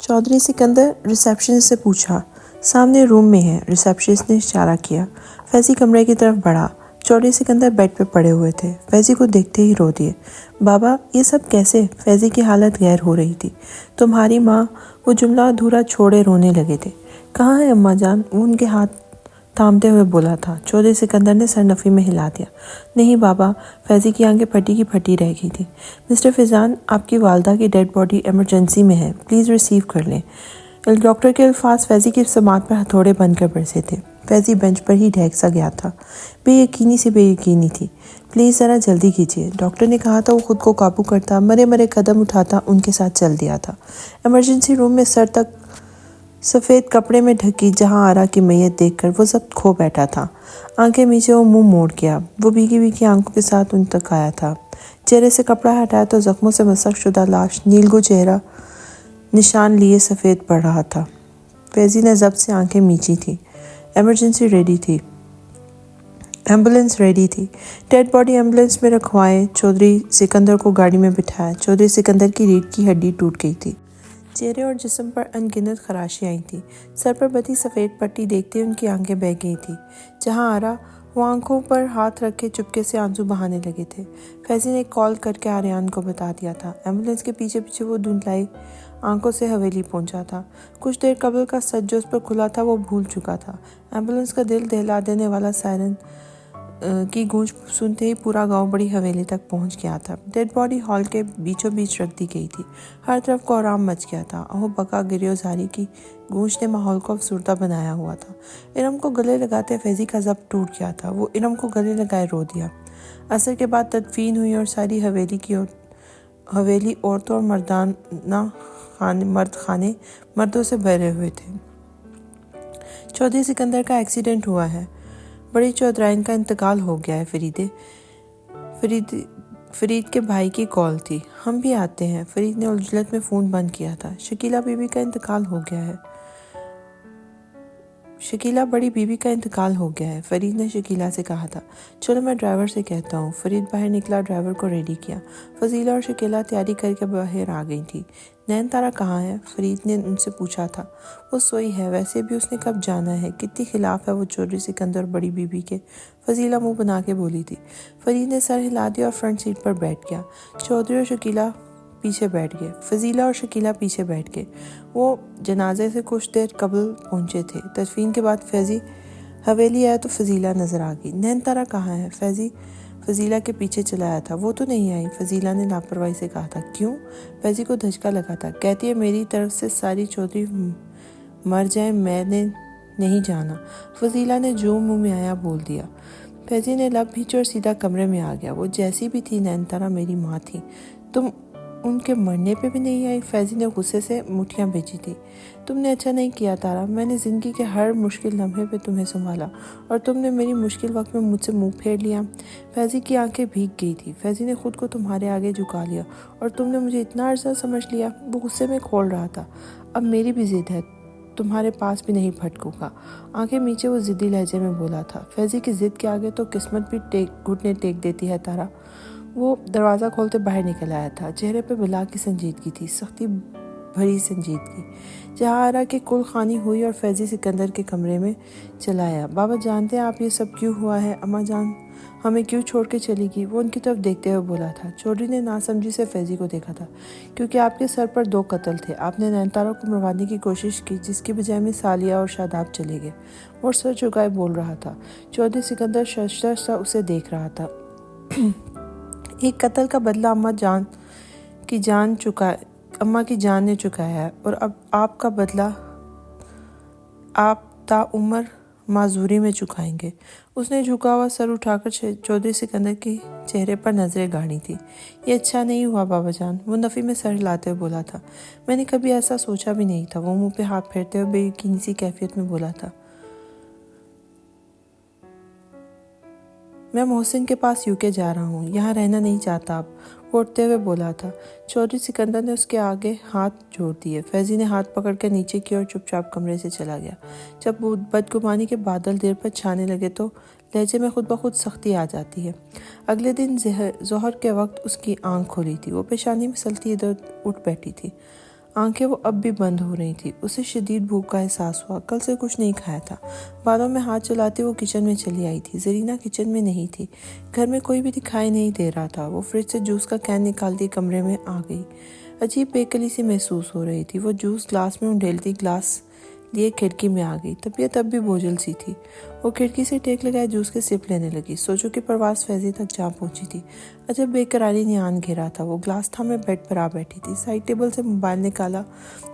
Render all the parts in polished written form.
Chaudhary Sikandar receptionist से पूछा। सामने रूम में है, रिसेप्शनिस्ट ने इशारा किया। फैज़ी कमरे की तरफ बढ़ा। चौधरी सिकंदर बेड पे पड़े हुए थे। फैज़ी को देखते ही रो दिए। बाबा, ये सब कैसे? फैज़ी की हालत गैर हो रही थी। तुम्हारी माँ? वो जुमला अधूरा छोड़े रोने लगे थे। कहाँ है अम्मा जान? वो उनके हाथ थामते हुए बोला था। चौधरी सिकंदर ने सरनफी में हिला दिया। नहीं बाबा, फैज़ी की आंखें फटी की फटी रह गई थी। मिस्टर फैज़ान, आपकी वालदा की डेड बॉडी इमरजेंसी में है, प्लीज़ रिसीव कर लें। डॉक्टर के अल्फाज फैज़ी की समात पर हथौड़े बनकर बरसे थे। फैज़ी बेंच पर ही ढह सा गया था। बेयकीनी से बेयकीनी थी। प्लीज़ ज़रा जल्दी कीजिए। डॉक्टर ने कहा था वो खुद को काबू करता, मरे मरे कदम उठाता, उनके साथ चल दिया था। इमरजेंसी रूम में सर तक सफ़ेद कपड़े में ढकी जहां आरा की मैयत देखकर वो सब खो बैठा था। आंखें नीचे वो मुंह मोड़ गया। वो भीगी भीगी आंखों के साथ उन तक आया था। चेहरे से कपड़ा हटाया तो जख्मों से मसक शुदा लाश नीलगू चेहरा निशान लिए सफ़ेद पड़ रहा था। फैज़ी ने जब्त से आंखें मींची थी। एमरजेंसी रेडी थी, एम्बुलेंस रेडी थी। डेड बॉडी एम्बुलेंस में रखवाए। चौधरी सिकंदर को गाड़ी में बिठाया। चौधरी सिकंदर की रीढ़ की हड्डी टूट गई थी। चेहरे और जिस्म पर अनगिनत खराशें आई थी। सर पर बधी सफ़ेद पट्टी देखते उनकी आंखें बह गई थी। जहां आरा वो आंखों पर हाथ रख के चुपके से आंसू बहाने लगे थे। फैज़ी ने कॉल करके आर्यान को बता दिया था। एम्बुलेंस के पीछे पीछे वो धुंधलाई आंखों से हवेली पहुंचा था। कुछ देर कबल का सच जो उस पर खुला था वो भूल चुका था। एम्बुलेंस का दिल दहला देने वाला सायरन की गूंज सुनते ही पूरा गांव बड़ी हवेली तक पहुंच गया था। डेड बॉडी हॉल के बीचों बीच रख दी गई थी। हर तरफ कोहराम मच गया था। अहो बका गिरियोजारी की गूंज ने माहौल को अफसुर्दा बनाया हुआ था। इरम को गले लगाते फैज़ी का जब्त टूट गया था। वो इरम को गले लगाए रो दिया। असर के बाद तदफीन हुई और सारी हवेली औरतों और मर्द खाने मर्दों से भरे हुए थे। चौधरी सिकंदर का एक्सीडेंट हुआ है। बड़ी चौधराइन का इंतकाल हो गया है। फरीद के भाई की कॉल थी। हम भी आते हैं। फरीद ने उलझलत में फ़ोन बंद किया था। शकीला बीबी का इंतकाल हो गया है। शकीला बड़ी बीबी का इंतकाल हो गया है, फरीद ने शकीला से कहा था। चलो मैं ड्राइवर से कहता हूँ। फरीद बाहर निकला, ड्राइवर को रेडी किया। फजीला और शकीला तैयारी करके बाहर आ गई थी। नैन तारा कहाँ है? फरीद ने उनसे पूछा था। वो सोई है, वैसे भी उसने कब जाना है? कितनी खिलाफ है वो चौधरी सिकंदर बड़ी बीबी के? फजीला मुंह बना के बोली थी। फरीद ने सर हिला दिया और फ्रंट सीट पर बैठ गया। चौधरी और शकीला पीछे बैठ गए। फजीला और शकीला पीछे बैठ गए। वो जनाजे से कुछ देर कबल पहुंचे थे। तदफीन के बाद फैज़ी हवेली आया तो फजीला नज़र आ गई। नैन तारा कहाँ है? फजीला के पीछे चलाया था। वो तो नहीं आई, फजीला ने लापरवाही से कहा था। क्यों? फैज़ी को धचका लगा था। कहती है मेरी तरफ से सारी चौधरी मर जाए, मैंने नहीं जाना। फजीला ने जो मुंह में आया बोल दिया। फैज़ी ने लब खींचे और सीधा कमरे में आ गया। वो जैसी भी थी नैन तारा मेरी माँ थी। तुम उनके मरने पे भी नहीं आई? फैज़ी ने गुस्से से मुठ्ठियाँ भेजी थी। तुमने अच्छा नहीं किया तारा। मैंने ज़िंदगी के हर मुश्किल लम्हे पे तुम्हें संभाला और तुमने मेरी मुश्किल वक्त में मुझसे मुंह फेर लिया। फैज़ी की आंखें भीग गई थी। फैज़ी ने खुद को तुम्हारे आगे झुका लिया और तुमने मुझे इतना अर्जा समझ लिया। वो गुस्से में खोल रहा था। अब मेरी भी ज़िद है, तुम्हारे पास भी नहीं भटकूंगा। आंखें नीचे वो ज़िद्दी लहजे में बोला था। फैज़ी की ज़िद के आगे तो किस्मत भी घुटने टेक देती है तारा। वो दरवाज़ा खोलते बाहर निकल आया था। चेहरे पे बला की संजीदगी थी, सख्ती भरी संजीदगी। जहाँ आरा की कुल खानी हुई और फैज़ी सिकंदर के कमरे में चला आया। बाबा जानते हैं आप ये सब क्यों हुआ है? अम्मा जान हमें क्यों छोड़ के चली गई? वो उनकी तरफ देखते हुए बोला था। चौधरी ने नासमझी से फैज़ी को देखा था। क्योंकि आपके सर पर 2 कत्ल थे। आपने नैनतारा को मरवाने की कोशिश की, जिसकी बजाय में सालिया और शादाब चले गए। वो सर झुकाए बोल रहा था। चौधरी सिकंदर शर्मसार सा उसे देख रहा था। एक कत्ल का बदला अम्मा की जान ने चुकाया है और अब आपका बदला आप ताउम्र माजूरी में चुकाएंगे। उसने झुका हुआ सर उठाकर चौधरी सिकंदर के चेहरे पर नजरें गाड़ी थी। ये अच्छा नहीं हुआ बाबा जान, वो नफ़ी में सर हिलाते हुए बोला था। मैंने कभी ऐसा सोचा भी नहीं था। वो मुंह पे हाथ फेरते हुए बेयकीनी सी कैफियत में बोला था। मैं मोहसिन के पास यूके जा रहा हूँ, यहाँ रहना नहीं चाहता अब, वो उठते हुए बोला था। चौधरी सिकंदर ने उसके आगे हाथ जोड़ दिए। फैज़ी ने हाथ पकड़ कर नीचे की और चुपचाप कमरे से चला गया। जब बदगुमानी के बादल देर पर छाने लगे तो लहजे में खुद ब खुद सख्ती आ जाती है। अगले दिन ज़ोहर के वक्त उसकी आंख खुली थी। वो पेशानी में सलती इधर उठ बैठी थी। आंखें वो अब भी बंद हो रही थी। उसे शदीद भूख का एहसास हुआ। कल से कुछ नहीं खाया था। बालों में हाथ चलाते वो किचन में चली आई थी। जरीना किचन में नहीं थी। घर में कोई भी दिखाई नहीं दे रहा था। वो फ्रिज से जूस का कैन निकालती कमरे में आ गई। अजीब बेकली सी महसूस हो रही थी। वो जूस ग्लास में उंडेलती ग्लास लिए खिड़की में आ गई। तबीयत अब भी बोझल सी थी। वो खिड़की से टेक लगाए जूस के सिप लेने लगी। सोचो कि परवाज़ फैजी तक जा पहुंची थी। अजब बेकरारी न्यान घेरा था। वो ग्लास थामे बेड पर आ बैठी थी। साइड टेबल से मोबाइल निकाला।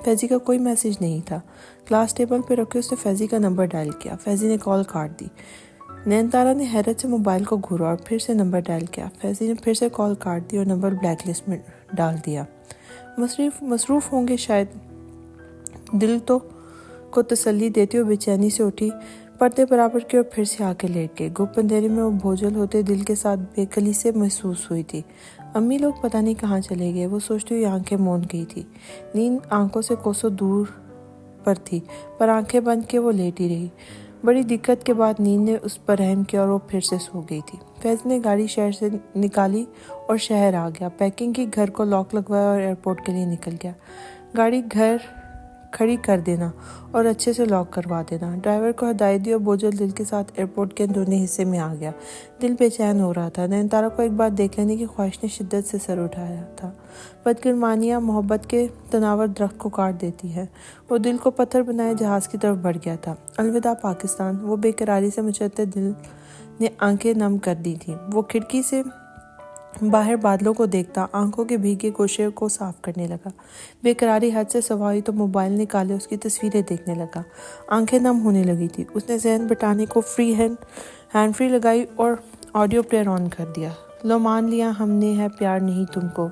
फैजी का कोई मैसेज नहीं था। ग्लास टेबल पर रखे उसने फैजी का नंबर डायल किया। फैजी ने कॉल काट दी। नैनतारा ने हैरत से मोबाइल को घूरा और फिर से नंबर डायल किया। फैजी ने फिर से कॉल काट दी और नंबर ब्लैकलिस्ट में डाल दिया। मसरूफ़ होंगे शायद। दिल को तसल्ली देती हुए बेचैनी से उठी, पर्दे बराबर की और फिर से आके लेट गई। गुप्त अंधेरे में वो बोझल होते दिल के साथ बेकली से महसूस हुई थी। अम्मी लोग पता नहीं कहाँ चले गए। वो सोचती हुई आंखें मूंद गई थी। नींद आंखों से कोसों दूर पर थी, पर आंखें बंद के वो लेटी रही। बड़ी दिक्कत के बाद नींद ने उस पर रहम किया और वो फिर से सो गई थी। फैज ने गाड़ी शहर से निकाली और शहर आ गया। पैकिंग की, घर को लॉक लगवाया और एयरपोर्ट के लिए निकल गया। गाड़ी घर खड़ी कर देना और अच्छे से लॉक करवा देना। ड्राइवर को हिदायत दी और बोझल दिल के साथ एयरपोर्ट के अंदरूनी हिस्से में आ गया। दिल बेचैन हो रहा था। नैनतारा को एक बार देख लेने की ख्वाहिश ने शिद्दत से सर उठाया था। बदगुमानियाँ मोहब्बत के तनावर दरख्त को काट देती है। वो दिल को पत्थर बनाए जहाज़ की तरफ बढ़ गया था। अलविदा पाकिस्तान। वो बेकरारी से मुचलते दिल ने आंखें नम कर दी थी। वो खिड़की से बाहर बादलों को देखता आंखों के भीगे गोशे को साफ करने लगा। बेकरारी हद से सवा हुई तो मोबाइल निकाले उसकी तस्वीरें देखने लगा। आंखें नम होने लगी थी। उसने जहन बटाने को हैंड फ्री लगाई और ऑडियो प्लेयर ऑन कर दिया। लो मान लिया हमने है प्यार नहीं तुमको,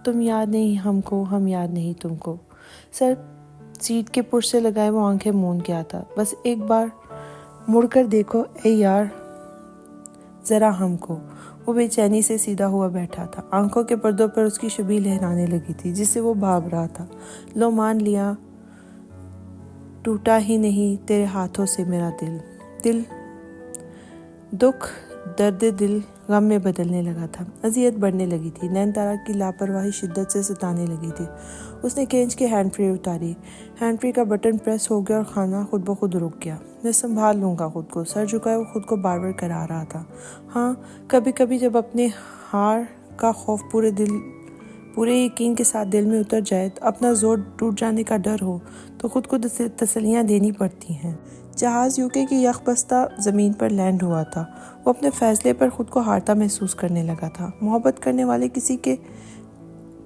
तुम याद नहीं हमको, हम याद नहीं तुमको। सर सीट के पुश से लगाए वो आंखें मूंद गया था। बस एक बार मुड़कर देखो ए यार ज़रा हमको। वो बेचैनी से सीधा हुआ बैठा था। आंखों के पर्दों पर उसकी छवि लहराने लगी थी जिससे वो भाग रहा था। लो मान लिया टूटा ही नहीं तेरे हाथों से मेरा दिल दुख दर्द दिल गम में बदलने लगा था। अजियत बढ़ने लगी थी। नैनतारा की लापरवाही शिद्दत से सताने लगी थी। उसने केंच के हैंड फ्री उतारी। हैंड फ्री का बटन प्रेस हो गया और खाना खुद ब खुद रुक गया। मैं संभाल लूँगा खुद को। सर झुकाए वो खुद को बार बार करा रहा था। हाँ, कभी कभी जब अपने हार का खौफ पूरे यकीन के साथ दिल में उतर जाए, तो अपना जोर टूट जाने का डर हो, तो खुद को तसल्लियाँ देनी पड़ती हैं। जहाज़ यूके की यखबस्ता ज़मीन पर लैंड हुआ था। वो अपने फ़ैसले पर खुद को हारता महसूस करने लगा था। मोहब्बत करने वाले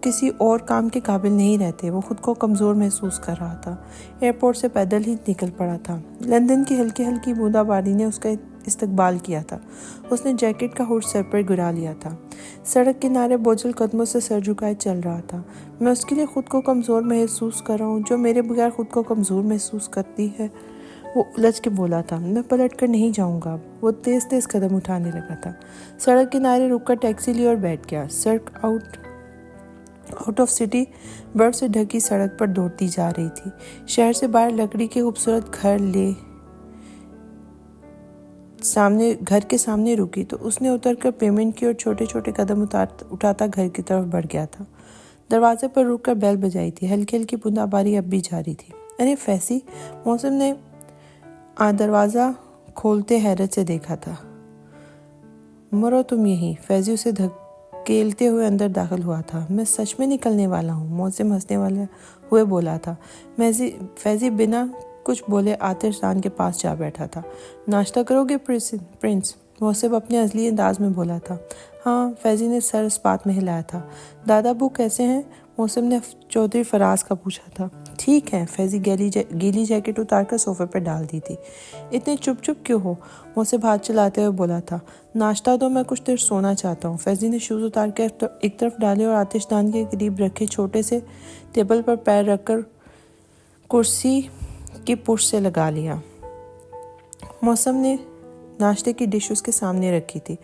किसी और काम के काबिल नहीं रहते। वो खुद को कमज़ोर महसूस कर रहा था। एयरपोर्ट से पैदल ही निकल पड़ा था। लंदन की हल्की हल्की बूंदाबांदी ने उसका इस्तकबाल किया था। उसने जैकेट का हुड सर पर गिरा लिया था। सड़क किनारे बोझल कदमों से सर झुकाए चल रहा था। मैं उसके लिए खुद को कमज़ोर महसूस कर रहा हूँ जो मेरे बगैर खुद को कमज़ोर महसूस करती है, वो उलझ के बोला था। मैं पलट कर नहीं जाऊँगा। वो तेज़ तेज़ कदम उठाने लगा था। सड़क किनारे रुककर टैक्सी ली और बैठ गया। सड़क आउट ऑफ सिटी बर्फ से ढकी सड़क पर दौड़ती जा रही थी। शहर से बाहर लकड़ी के खूबसूरत घर के सामने रुकी तो उसने उतरकर पेमेंट की और छोटे छोटे कदम उठाता घर की तरफ बढ़ गया था। दरवाजे पर रुककर बेल बजाई थी। हल्की हल्की बूंदाबांदी अब भी जारी थी। अरे फैसी, मौसम ने दरवाज़ा खोलते हैरत से देखा था। मरो तुम यहीं। फैजी उसे धकेलते हुए अंदर दाखिल हुआ था। मैं सच में निकलने वाला हूँ, मौसम हंसने वाला हुए बोला था। फैजी बिना कुछ बोले आतिशदान के पास जा बैठा था। नाश्ता करोगे प्रिंस? मौसम अपने असली अंदाज में बोला था। हाँ, फैजी ने सर इस बात में हिलाया था। दादा अबू कैसे हैं? मौसम ने चौधरी फराज का पूछा था। ठीक है। फैजी गीली जैकेट उतारकर सोफे पर डाल दी थी। इतने चुप क्यों हो? मौसम हाथ चलाते हुए बोला था। नाश्ता दो, मैं कुछ देर सोना चाहता हूँ। फैजी ने शूज़ उतार कर एक तरफ डाले और आतिशदान के करीब रखे छोटे से टेबल पर पैर रखकर कुर्सी की पुश से लगा लिया। मौसम ने नाश्ते की डिश उसके सामने रखी थी।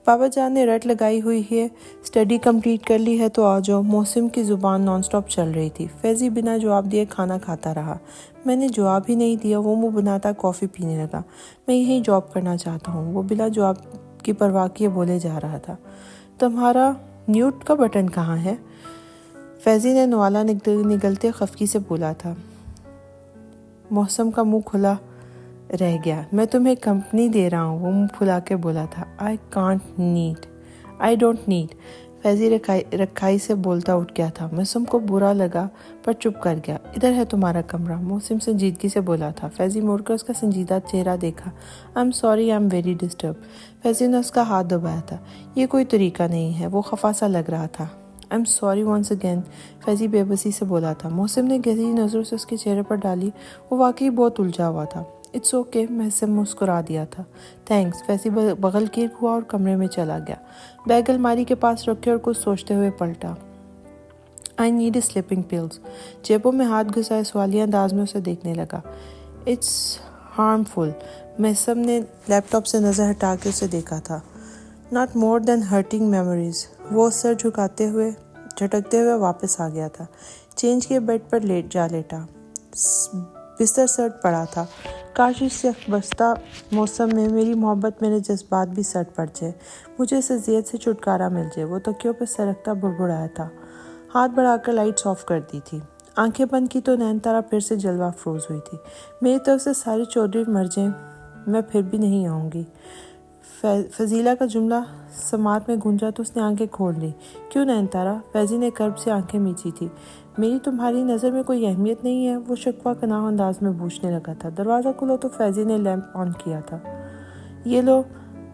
पापा जान ने रट लगाई हुई है, स्टडी कंप्लीट कर ली है तो आ जाओ। मौसम की ज़ुबान नॉनस्टॉप चल रही थी। फैजी बिना जवाब दिए खाना खाता रहा। मैंने जवाब ही नहीं दिया। वो मुंह बनाता कॉफ़ी पीने लगा। मैं यहीं जॉब करना चाहता हूँ, वो बिना जवाब की परवाह किए बोले जा रहा था। तुम्हारा म्यूट का बटन कहाँ है? फैज़ी ने नवाला निगलते खफकी से बोला था। मौसम का मुंह खुला रह गया। मैं तुम्हें कंपनी दे रहा हूँ, वो मुंह फुला के बोला था। I don't need. फैज़ी रखाई से बोलता उठ गया था। मौसम को बुरा लगा पर चुप कर गया। इधर है तुम्हारा कमरा, मौसम संजीदगी से बोला था। फैज़ी मुड़कर उसका संजीदा चेहरा देखा। आई am sorry, I am very disturb. Faizi ने उसका हाथ दबाया था। ये कोई तरीका नहीं है, वो खफा सा लग रहा था। I am sorry once again, Faizi बेबसी से बोला था। मौसम ने गहरी नज़रों से उसके चेहरे पर डाली। वो वाकई बहुत उलझा हुआ था। इट्स ओके, मैं से मुस्कुरा दिया था। थैंक्स। फैज़ी बगल गिर हुआ और कमरे में चला गया। बैग अलमारी के पास रखे और कुछ सोचते हुए पलटा। I need sleeping pills. जेबों में हाथ घुसाए सवालिया अंदाज में उसे देखने लगा। It's harmful. मैसम ने लैपटॉप से नज़र हटा के उसे देखा था। Not more than hurting memories. वो सर झुकाते हुए झटकते हुए वापस आ गया था। चेंज के बेड पर लेटा। बिस्तर सर्द पड़ा था। काश इस बस्ता मौसम में मेरी मोहब्बत, मेरे जज्बात भी सर्द पड़ जाए, मुझे इस अजियत से छुटकारा मिल जाए। वो तकियों पर सरकता बुड़बुड़ाया था। हाथ बढ़ाकर लाइट्स ऑफ कर दी थी। आंखें बंद की तो नैनतारा फिर से जलवा अफरोज हुई थी। मेरी तरफ से सारी चौधरी मर जाएं, मैं फिर भी नहीं आऊँगी। फजीला का जुमला समात में गूंजा तो उसने आंखें खोल ली। क्यों नैनतारा? फैज़ी ने कर्ब से आंखें मींची थी। मेरी तुम्हारी नज़र में कोई अहमियत नहीं है? वो शिकवा कनाह अंदाज में पूछने लगा था। दरवाज़ा खुला तो फैज़ी ने लैंप ऑन किया था। ये लो,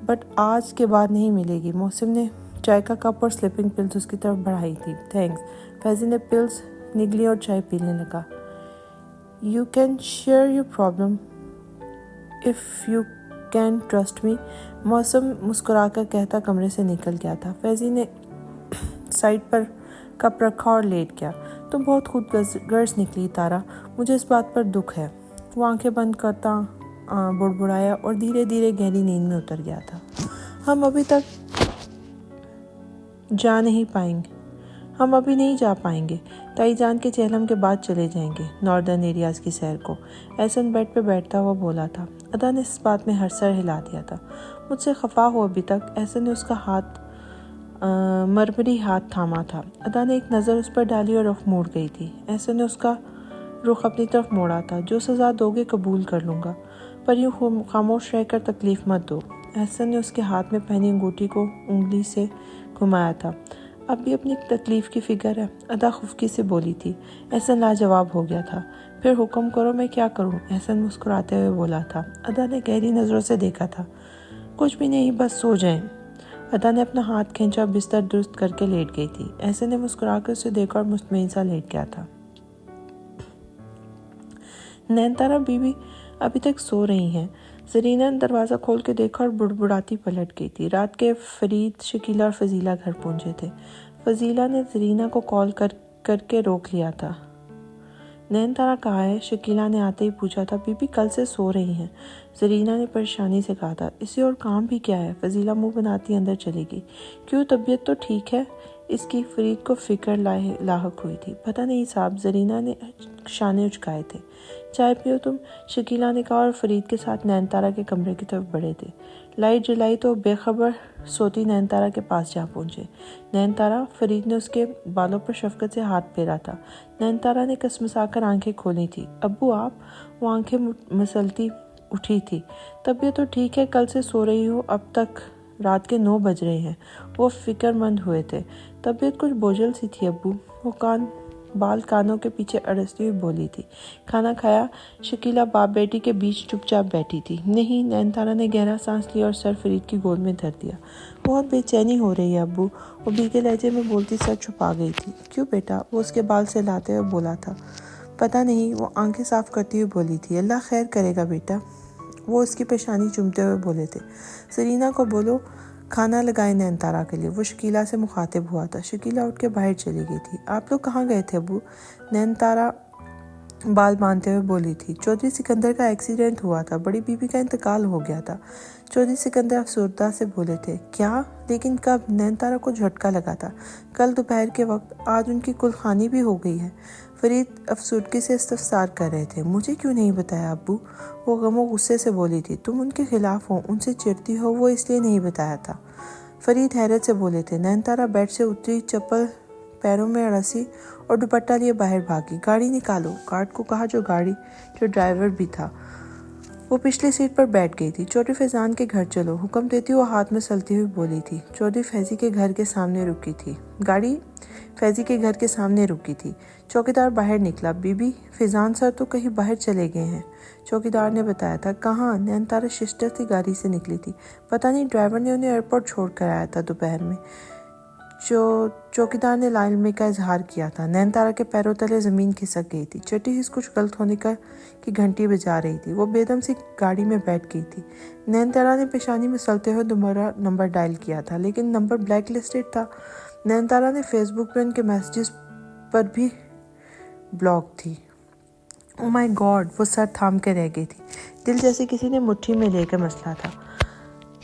बट आज के बाद नहीं मिलेगी। मौसम ने चाय का कप और स्लीपिंग पिल्स उसकी तरफ बढ़ाई थी। थैंक्स। फैज़ी ने पिल्स निगली और चाय पीने लगा। You can share your problem if you can trust me, मौसम मुस्कुराकर कहता कमरे से निकल गया था। फैज़ी ने साइड पर कप रखा और लेट गया। तुम बहुत खुदगर्ज निकली तारा, मुझे इस बात पर दुख है। वो आंखें बंद करता बुड़बुड़ाया और धीरे धीरे गहरी नींद में उतर गया था। हम अभी नहीं जा पाएंगे। ताई जान के चहलम के बाद चले जाएंगे नॉर्दर्न एरियाज की सैर को। एहसन बेड पे बैठता हुआ बोला था। अदा ने इस बात में हर सर हिला दिया था। मुझसे खफा हो अभी तक? एहसन ने उसका मरमरी हाथ थामा था। अदा ने एक नज़र उस पर डाली और रुख मोड़ गई थी। एहसन ने उसका रुख अपनी तरफ मोड़ा था। जो सज़ा दोगे कबूल कर लूँगा, पर यूँ खामोश रहकर तकलीफ़ मत दो। एहसन ने उसके हाथ में पहनी अंगूठी को उंगली से घुमाया था। अब भी अपनी तकलीफ़ की फ़िक्र है? अदा खुफकी से बोली थी। एहसन लाजवाब हो गया था। फिर हुक्म करो, मैं क्या करूं? एहसन मुस्कुराते हुए बोला था। अदा ने गहरी नज़रों से देखा था। कुछ भी नहीं, बस सो जाएं। अदा ने अपना हाथ खींचा, बिस्तर दुरुस्त करके लेट गई थी। एहसन ने मुस्कुराकर उसे देखा और मुतमईन सा लेट गया था। नैनतारा बीबी अभी तक सो रही हैं। जरीना ने दरवाज़ा खोल के देखा और बुड़बुड़ाती पलट गई थी। रात के फरीद, शकीला और फजीला घर पहुंचे थे। फजीला ने जरीना को कॉल करके रोक लिया था। नैनतारा कहाँ है? शकीला ने आते ही पूछा था। बीबी कल से सो रही हैं, जरीना ने परेशानी से कहा था। इसे और काम भी क्या है? फजीला मुंह बनाती अंदर चली गई। क्यों, तबीयत तो ठीक है इसकी? फरीद को फिक्र लाहक हुई थी। पता नहीं साहब, जरीना ने शाने उचकाए थे। चाय पियो तुम, शकीला ने कहा और फरीद के साथ नैनतारा के कमरे की तरफ बढ़े थे। लाइट जलाई तो बेखबर सोती नैनतारा के पास जा पहुंचे। नैनतारा, फरीद ने उसके बालों पर शफकत से हाथ फेरा था। नैनतारा ने कसमसाकर आंखें खोली थी। अब्बू आप? वो आंखें मसलती उठी थी। तबीयत तो ठीक है, कल से सो रही हो, अब तक रात के 9 बज रहे हैं। वो फिक्रमंद हुए थे। तबीयत कुछ बोझल सी थी अब्बू, वो बाल कानों के पीछे अड़सती हुई बोली थी। खाना खाया? शकीला बाप बेटी के बीच चुपचाप बैठी थी। नहीं, नैनतारा ने गहरा सांस लिया और सर फरीद की गोद में धर दिया। बहुत बेचैनी हो रही है अब्बू, वो भीगे लहजे में बोलती सर छुपा गई थी। क्यों बेटा? वो उसके बाल से लाते हुए बोला था। पता नहीं, वो आंखें साफ करती हुई बोली थी। अल्लाह खैर करेगा बेटा, वो उसकी पेशानी चूमते हुए बोले थे। सरीना को बोलो खाना लगाए नैनतारा के लिए। वो शकीला से मुखातिब हुआ था। शकीला उठ के बाहर चली गई थी। आप लोग कहाँ गए थे अबू? नैनतारा बाल बांधते हुए बोली थी। चौधरी सिकंदर का एक्सीडेंट हुआ था, बड़ी बीबी का इंतकाल हो गया था। चौधरी सिकंदर अफसरदा से बोले थे। क्या? लेकिन कब? नैनतारा को झटका लगा था। कल दोपहर के वक्त। आज उनकी कुलखानी भी हो गई है। फरीद अफसुर्दगी से इस्तफसार कर रहे थे। मुझे क्यों नहीं बताया अब्बू? वो गमो गुस्से से बोली थी। तुम उनके खिलाफ हो, उनसे चिढ़ती हो, वो इसलिए नहीं बताया था। फरीद हैरत से बोले थे। नैनतारा बेड से उतरी, चप्पल पैरों में रस्सी और दुपट्टा लिए बाहर भागी। गाड़ी निकालो, गार्ड को कहा। जो ड्राइवर भी था वो पिछली सीट पर बैठ गई थी। चौधरी फैजान के घर चलो, हुक्म देती वो हाथ में चलती हुई बोली थी। चौधरी फैजी के घर के सामने रुकी थी। गाड़ी फैजी के घर के सामने रुकी थी। चौकीदार बाहर निकला। बीबी, फैजान सर तो कहीं बाहर चले गए हैं। चौकीदार ने बताया था। कहाँ? नैनतारा शिस्टर थी गाड़ी से निकली थी। पता नहीं, ड्राइवर ने उन्हें एयरपोर्ट छोड़ कर आया था दोपहर में। चौकीदार ने लाइलमी का इजहार किया था। नैनतारा के पैरों तले जमीन खिसक गई थी। चटी हिस्स कुछ गलत होने की घंटी बजा रही थी। वो बेदम सी गाड़ी में बैठ गई थी। नैनतारा ने पेशानी में सलते हुए दोबारा नंबर डायल किया था, लेकिन नंबर ब्लैक लिस्टेड था। नैनतारा ने फेसबुक पे उनके मैसेजेस पर भी ब्लॉक थी। ओ माय गॉड, वो सर थाम के रह गई थी। दिल जैसे किसी ने मुट्ठी में लेकर मसला था।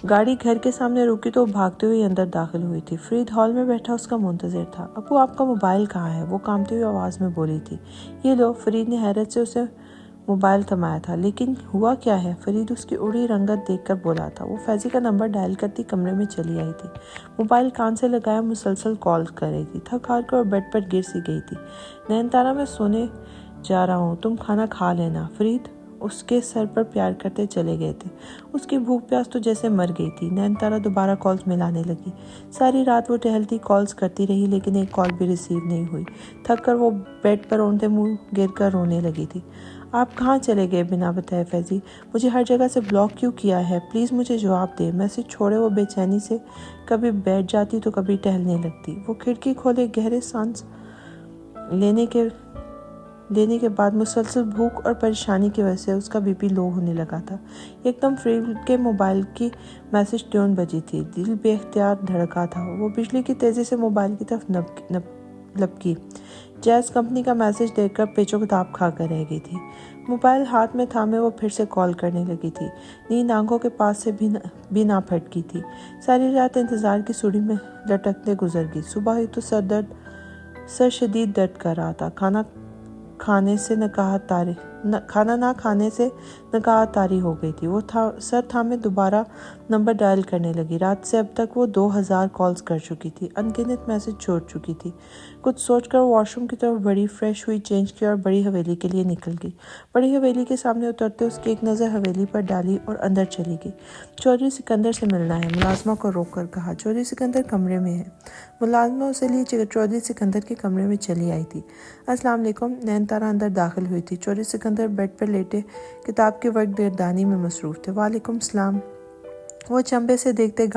गाड़ी घर के सामने रुकी तो वो भागते हुए अंदर दाखिल हुई थी। फरीद हॉल में बैठा उसका मुंतजिर था। अबू, आपका मोबाइल कहाँ है? वो कांपती हुई आवाज़ में बोली थी। ये लो। फरीद ने हैरत से उसे मोबाइल थमाया था। लेकिन हुआ क्या है? फरीद उसकी उड़ी रंगत देखकर बोला था। वो फैजी का नंबर डायल करती कमरे में चली आई थी। मोबाइल कान से लगाया मुसलसल कॉल कर रही थी। थक हार कर बेड पर गिर सी गई थी। नैनतारा, मैं सोने जा रहा हूँ, तुम खाना खा लेना। फरीद उसके सर पर प्यार करते चले गए थे। उसकी भूख प्यास तो जैसे मर गई थी। नैनतारा दोबारा कॉल्स मिलाने लगी। सारी रात वो टहलती कॉल्स करती रही, लेकिन एक कॉल भी रिसीव नहीं हुई। थक कर वो बेड पर औंधे मुंह गिर कर रोने लगी थी। आप कहाँ चले गए बिना बताए फैजी? मुझे हर जगह से ब्लॉक क्यों किया है? प्लीज़ मुझे जवाब दे। मैसेज छोड़े वो बेचैनी से कभी बैठ जाती तो कभी टहलने लगती। वो खिड़की खोले गहरे सांस लेने के बाद मुसलसल भूख और परेशानी की वजह से उसका बीपी लो होने लगा था। एकदम फरीद के मोबाइल की मैसेज ट्यून बजी थी। दिल बेख्तियार धड़का था। वो बिजली की तेज़ी से मोबाइल की तरफ लपकी। जैज़ कंपनी का मैसेज देखकर पेचो किताब खा कर रह गई थी। मोबाइल हाथ में थामे वो फिर से कॉल करने लगी थी। नींद आंखों के पास से भी ना फटकी थी। सारी रात इंतज़ार की सुड़ी में लटकते गुजर गई। सुबह हुई तो सर शदीद दर्द कर रहा था। खाना ना खाने से नकाहत तारी हो गई थी। वो सर थामे दोबारा नंबर डायल करने लगी। रात से अब तक वो 2000 कॉल्स कर चुकी थी। अनगिनत मैसेज छोड़ चुकी थी। कुछ सोचकर वॉशरूम की तरफ बढ़ी, फ्रेश हुई, चेंज किया और बड़ी हवेली के लिए निकल गई। बड़ी हवेली के सामने उतरते उसकी एक नज़र हवेली पर डाली और अंदर चली गई। चौधरी सिकंदर से मिलना है, मुलाजमा को रोक कर कहा। चौधरी सिकंदर कमरे में है। मुलाजमा उसे लिए चौधरी सिकंदर के कमरे में चली आई थी। अस्सलाम वालेकुम। नैनतारा अंदर दाखिल हुई थी। चौधरी सिकंदर बेड पर लेटे किताब के वक्त गर्दानी में मसरूफ़ थे। वालेकुम सलाम। वो चंबे से देखते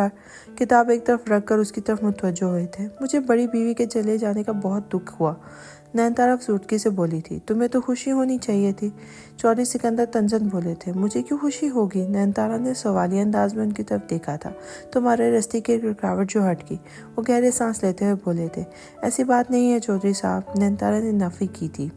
किताब एक तरफ रख कर उसकी तरफ मुतवज्जो हुए थे। मुझे बड़ी बीवी के चले जाने का बहुत दुख हुआ, नैनतारा अफसुर्दगी से बोली थी। तुम्हें तो खुशी होनी चाहिए थी। चौधरी सिकंदर तंजन बोले थे। मुझे क्यों खुशी होगी? नैनतारा ने सवालिया अंदाज में उनकी तरफ देखा था। तुम्हारे रस्ते की रुकावट जो हट गई। वो गहरे सांस लेते हुए बोले थे। ऐसी बात नहीं है चौधरी साहब, नैनतारा ने नफी की थी।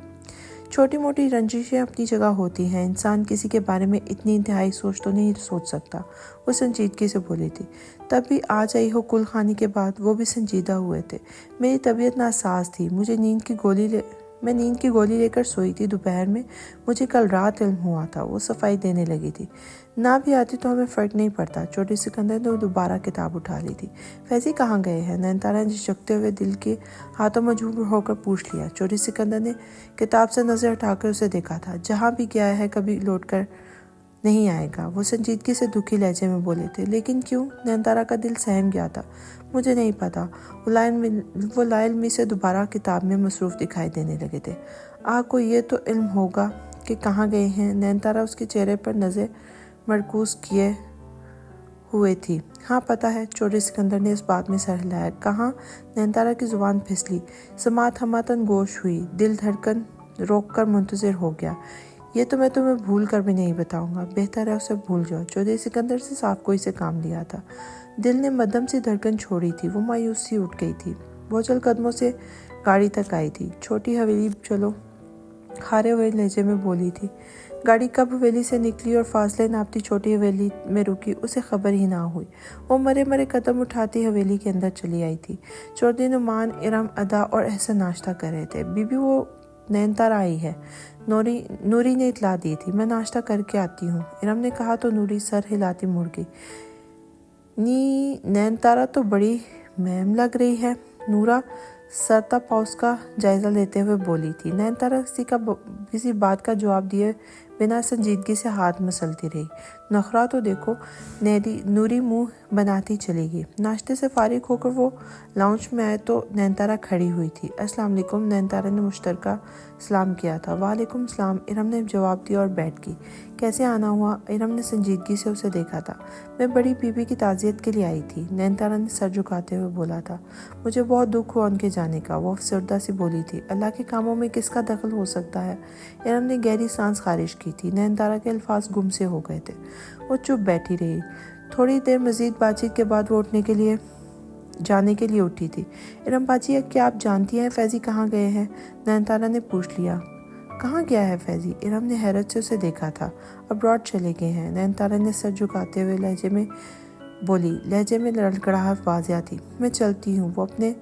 छोटी मोटी रंजिशें अपनी जगह होती हैं। इंसान किसी के बारे में इतनी इंतहाई सोच तो नहीं सोच सकता। वो संजीदगी से बोली थी। तब भी आज आई हो कुल खाने के बाद, वो भी संजीदा हुए थे। मेरी तबीयत नासाज थी। मैं नींद की गोली लेकर सोई थी दोपहर में। मुझे कल रात इल्म हुआ था। वो सफाई देने लगी थी। ना भी आती तो हमें फ़र्क नहीं पड़ता। चौधरी सिकंदर ने दोबारा किताब उठा ली थी। फैजी कहाँ गए हैं? नैनतारा ने झिझकते हुए दिल के हाथों मजबूर होकर पूछ लिया। चौधरी सिकंदर ने किताब से नज़र हटाकर उसे देखा था। जहाँ भी गया है कभी लौट कर नहीं आएगा। वो संजीदगी से दुखी लहजे में बोले थे। लेकिन क्यों? नैनतारा का दिल सहम गया था। मुझे नहीं पता। वो लाइलमी से दोबारा किताब में मसरूफ़ दिखाई देने लगे थे। को ये तो इल्म होगा कि कहाँ गए हैं। नैनतारा उसके चेहरे पर नज़र मरकूज़ किए हुए थी। हाँ पता है। चौधरी सिकंदर ने इस बात में सर हिलाया। कहाँ? नैनतारा की जुबान फिसली। समात हमातन गोश हुई। दिल धड़कन रोक कर मुंतज़िर हो गया। ये तो मैं तुम्हें भूल कर भी नहीं बताऊंगा। बेहतर है उसे भूल जाओ। चौधरी सिकंदर से साफ कोई से काम लिया था। दिल ने मध्यम सी धड़कन छोड़ी थी। वो मायूस सी उठ गई थी। बोझल कदमों से गाड़ी तक आई थी। छोटी हवेली चलो, हारे हुए लहजे में बोली थी। गाड़ी कब हवेली से निकली और फासले नापती छोटी हवेली में रुकी, उसे खबर ही ना हुई। वो मरे मरे कदम उठाती हवेली के अंदर चली आई थी। चौधरी नुमान, इरम, अदा और एहसन नाश्ता कर रहे थे। बीबी, वो नैनतारा आई है। नूरी ने इतला दी थी। मैं नाश्ता करके आती हूँ, इरम ने कहा तो नूरी सर हिलाती मुड़ गई। नैनतारा तो बड़ी महम लग रही है। नूरा सरता पाउस का जायजा लेते हुए बोली थी। नयनतारा किसी बात का जवाब दिए बिना संजीदगी से हाथ मसलती रही। नखरा तो देखो, नूरी मुंह बनाती चली गई। नाश्ते से फारिग होकर वो लाउंज में आए तो नयनतारा खड़ी हुई थी। अस्सलाम वालेकुम, नयनतारा ने मुश्तरका सलाम किया था। वालेकुम सलाम, इरम ने जवाब दिया और बैठ गई। कैसे आना हुआ? इरम ने संजीदगी से उसे देखा था। मैं बड़ी बीबी की ताज़ियत के लिए आई थी, नयनतारा ने सर झुकाते हुए बोला था। मुझे बहुत दुख हुआ उनके जाने का, वो अफसरदा सी बोली थी। अल्लाह के कामों में किसका दखल हो सकता है? इरम ने गहरी सांस खारिज की थी। नयनतारा के अल्फाज गुम से हो गए थे। वो चुप बैठी रही। थोड़ी देर मजीद बातचीत के बाद वो जाने के लिए उठी थी। इरम बाजी, क्या आप जानती हैं फैज़ी कहाँ गए हैं? नयनतारा ने पूछ लिया। कहाँ गया है फैज़ी? इरम ने हैरत से उसे देखा था। अब्रॉड चले गए हैं, नयनतारा ने सर झुकाते हुए लहजे में लड़खड़ाहट वाज़िया थी। मैं चलती हूँ। वो अपने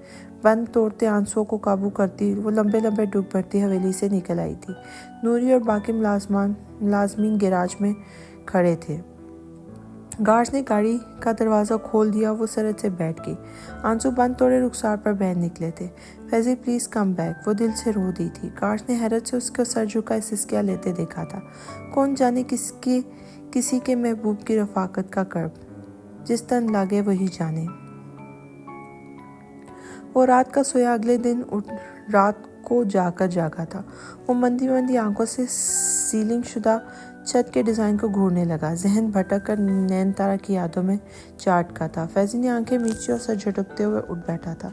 बंद तोड़ते आंसुओं को काबू करती वो लंबे लंबे डूब पड़ती हवेली से निकल आई थी। नूरी और बाकी मुलाजमीन गैराज में खड़े थे। गार्ड्स ने गाड़ी का दरवाज़ा खोल दिया। वो सरद से बैठ गई। आंसू बंद तोड़े रुखसार पर बहन निकले थे। फैज़ी प्लीज़ कम बैक, वो दिल से रो दी थी। गार्ड्स ने हैरत से उसका सर झुकाए सिसकियाँ लेते देखा था। कौन जाने किसी के महबूब की रफाकत का कर्ब, जिस तन लागे वही जाने। वो रात का सोया, अगले दिन रात को जागा था। वो मंदी आंखों से सीलिंग शुदा छत के डिज़ाइन को घूरने लगा। जहन भटक कर नयनतारा की यादों में चाटका था। फैज़ी ने आंखें मीची और सर झटकते हुए उठ बैठा था।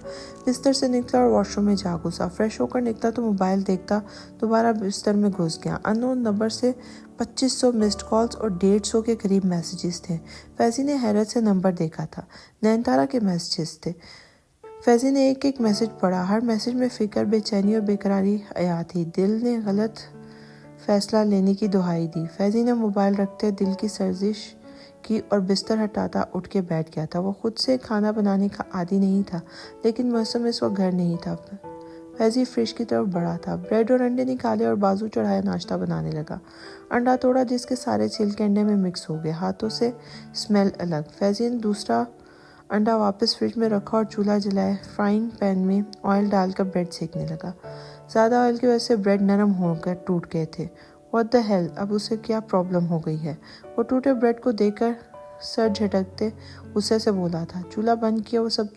बिस्तर से निकला और वॉशरूम में जा घुसा। फ्रेश होकर निकला तो मोबाइल देखता दोबारा बिस्तर में घुस गया। अननोन नंबर से 2500 मिस्ड कॉल्स और 150 के करीब मैसेजेस थे। फैज़ी ने हैरत से नंबर देखा था। नयनतारा के मैसेजेस थे। फैज़ी ने एक मैसेज पढ़ा। हर मैसेज में फ़िक्र, बेचैनी और बेकरारी आया थी। दिल ने गलत फैसला लेने की दुहाई दी। फैज़ी ने मोबाइल रखते दिल की सर्जिश की और बिस्तर हटाता उठ के बैठ गया था। वो खुद से खाना बनाने का आदी नहीं था, लेकिन मौसम इस वक्त घर नहीं था। फैज़ी फ्रिज की तरफ बढ़ा था। ब्रेड और अंडे निकाले और बाजू चढ़ाया नाश्ता बनाने लगा। अंडा तोड़ा जिसके सारे छिलके अंडे में मिक्स हो गए। हाथों से स्मेल अलग। फैज़ी ने दूसरा अंडा वापस फ्रिज में रखा और चूल्हा जलाए। फ्राइंग पैन में ऑयल डालकर ब्रेड सेकने लगा। ज़्यादा ऑयल की वजह से ब्रेड नरम होकर टूट गए थे। व्हाट द हेल, अब उसे क्या प्रॉब्लम हो गई है? वो टूटे ब्रेड को देखकर सर झटकते गुस्से से बोला था। चूल्हा बंद किया, वो सब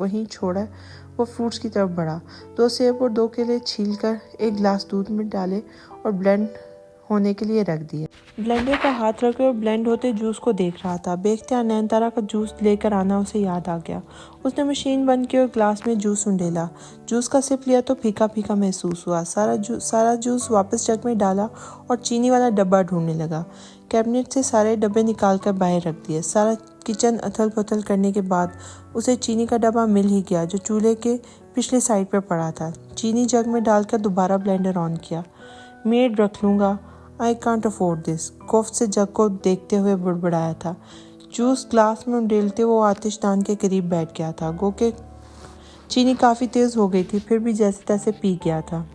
वहीं छोड़ा। वो फ्रूट्स की तरफ बढ़ा। 2 सेब और 2 केले छील कर एक गिलास दूध में डाले और ब्लेंड होने के लिए रख दिए। ब्लेंडर पर हाथ रखे और ब्लेंड होते जूस को देख रहा था। बेख्तियार नयनतारा का जूस लेकर आना उसे याद आ गया। उसने मशीन बंद की और ग्लास में जूस उंडेला। जूस का सिप लिया तो फीका फीका महसूस हुआ। सारा जूस वापस जग में डाला और चीनी वाला डब्बा ढूंढने लगा। कैबिनेट से सारे डब्बे निकाल कर बाहर रख दिए। सारा किचन अथल पथल करने के बाद उसे चीनी का डब्बा मिल ही गया, जो चूल्हे के पिछले साइड पर पड़ा था। चीनी जग में डालकर दोबारा ब्लेंडर ऑन किया। मेड रख लूँगा, आई कांट अफोर्ड दिस, कोफ्त से जग को देखते हुए बुड़बुड़ाया था। जूस ग्लास में उंडेलते वो आतिशदान के करीब बैठ गया था। गो के चीनी काफ़ी तेज़ हो गई थी, फिर भी जैसे तैसे पी गया था।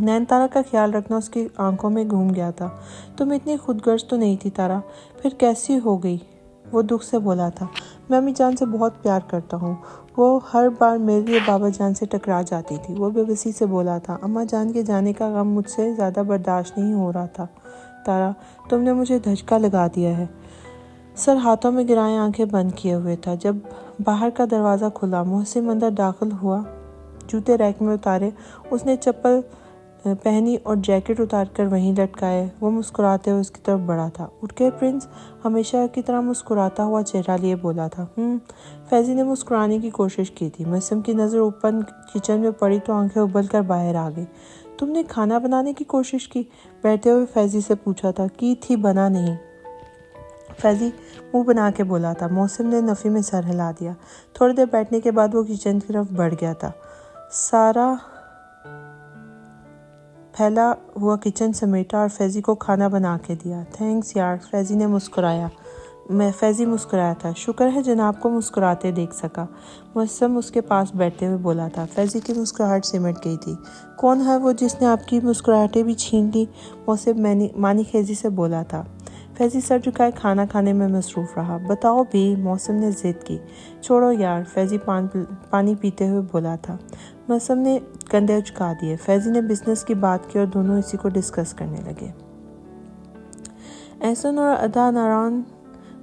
नयनतारा का ख्याल रखना उसकी आंखों में घूम गया था। तुम इतनी खुदगर्ज तो नहीं थी तारा, फिर कैसी हो गई? वो दुख से बोला था। मैं अम्मी जान से बहुत प्यार करता हूँ। वो हर बार मेरे लिए बाबा जान से टकरा जाती थी। वो बेबसी से बोला था। अम्मा जान के जाने का गम मुझसे ज़्यादा बर्दाश्त नहीं हो रहा था। तारा, तुमने मुझे धचका लगा दिया है। सर हाथों में गिराए आंखें बंद किए हुए था। जब बाहर का दरवाज़ा खुला, मोहसिन अंदर दाखिल हुआ। जूते रैक में उतारे, उसने चप्पल पहनी और जैकेट उतार कर वहीं लटकाए। वो मुस्कुराते हुए उसकी तरफ बढ़ा था। उठ के प्रिंस, हमेशा की तरह मुस्कुराता हुआ चेहरा लिए बोला था। फैज़ी ने मुस्कुराने की कोशिश की थी। मौसम की नज़र ओपन किचन में पड़ी तो आंखें उबल कर बाहर आ गई। तुमने खाना बनाने की कोशिश की? बैठते हुए फैज़ी से पूछा था। की थी, बना नहीं। फैज़ी मुंह बना के बोला था। मौसम ने नफ़ी में सर हिला दिया। थोड़ी देर बैठने के बाद वो किचन की तरफ बढ़ गया था। सारा फैला हुआ किचन समेटा और फैज़ी को खाना बना के दिया। थैंक्स यार, फैज़ी मुस्कुराया था। शुक्र है जनाब को मुस्कुराते देख सका। मौसम उसके पास बैठते हुए बोला था। फैज़ी की मुस्कुराहट सिमट गई थी। कौन है वो जिसने आपकी मुस्कुराहटें भी छीन ली? मौसम मानी खेजी से बोला था। फैज़ी सर झुकाए खाना खाने में मसरूफ़ रहा। बताओ भी, मौसम ने ज़िद की। छोड़ो यार, फैज़ी पानी पीते हुए बोला था। مسم نے کندھے اچکا دیے۔ فیضی نے بزنس کی بات کی اور دونوں اسی کو ڈسکس کرنے لگے۔ احسن اور ادا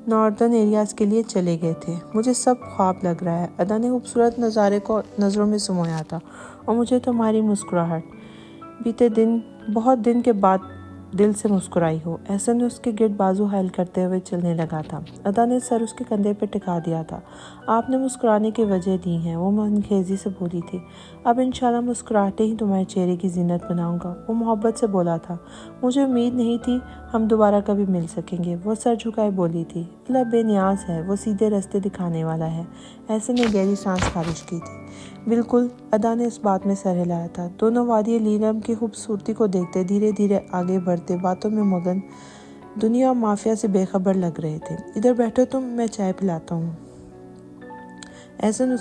ناردرن ایریاز کے لیے چلے گئے تھے۔ مجھے سب خواب لگ رہا ہے۔ ادا نے خوبصورت نظارے کو نظروں میں سمویا تھا، اور مجھے تمہاری مسکراہٹ بیتے دن بہت دن کے بعد دل سے مسکرائی ہو۔ احسن نے اس کے گرد بازو حائل کرتے ہوئے چلنے لگا تھا۔ ادا نے سر اس کے کندھے پہ ٹکا دیا تھا۔ آپ نے مسکرانے کی وجہ دی ہے، وہ منخیزی سے بولی تھی۔ اب انشاءاللہ مسکراہٹیں ہی تمہارے چہرے کی زینت بناؤں گا، وہ محبت سے بولا تھا۔ مجھے امید نہیں تھی ہم دوبارہ کبھی مل سکیں گے، وہ سر جھکائے بولی تھی۔ اللہ بے نیاز ہے، وہ سیدھے راستے دکھانے والا ہے۔ احسن نے گہری سانس خارج کی تھی۔ بالکل، ادا نے اس بات میں سر ہلایا تھا۔ دونوں وادی لیلم کی خوبصورتی کو دیکھتے دھیرے دھیرے آگے بڑھتے باتوں میں مگن دنیا اور مافیا سے بے خبر لگ رہے تھے۔ ادھر بیٹھو تم، میں چائے پلاتا ہوں۔ احسن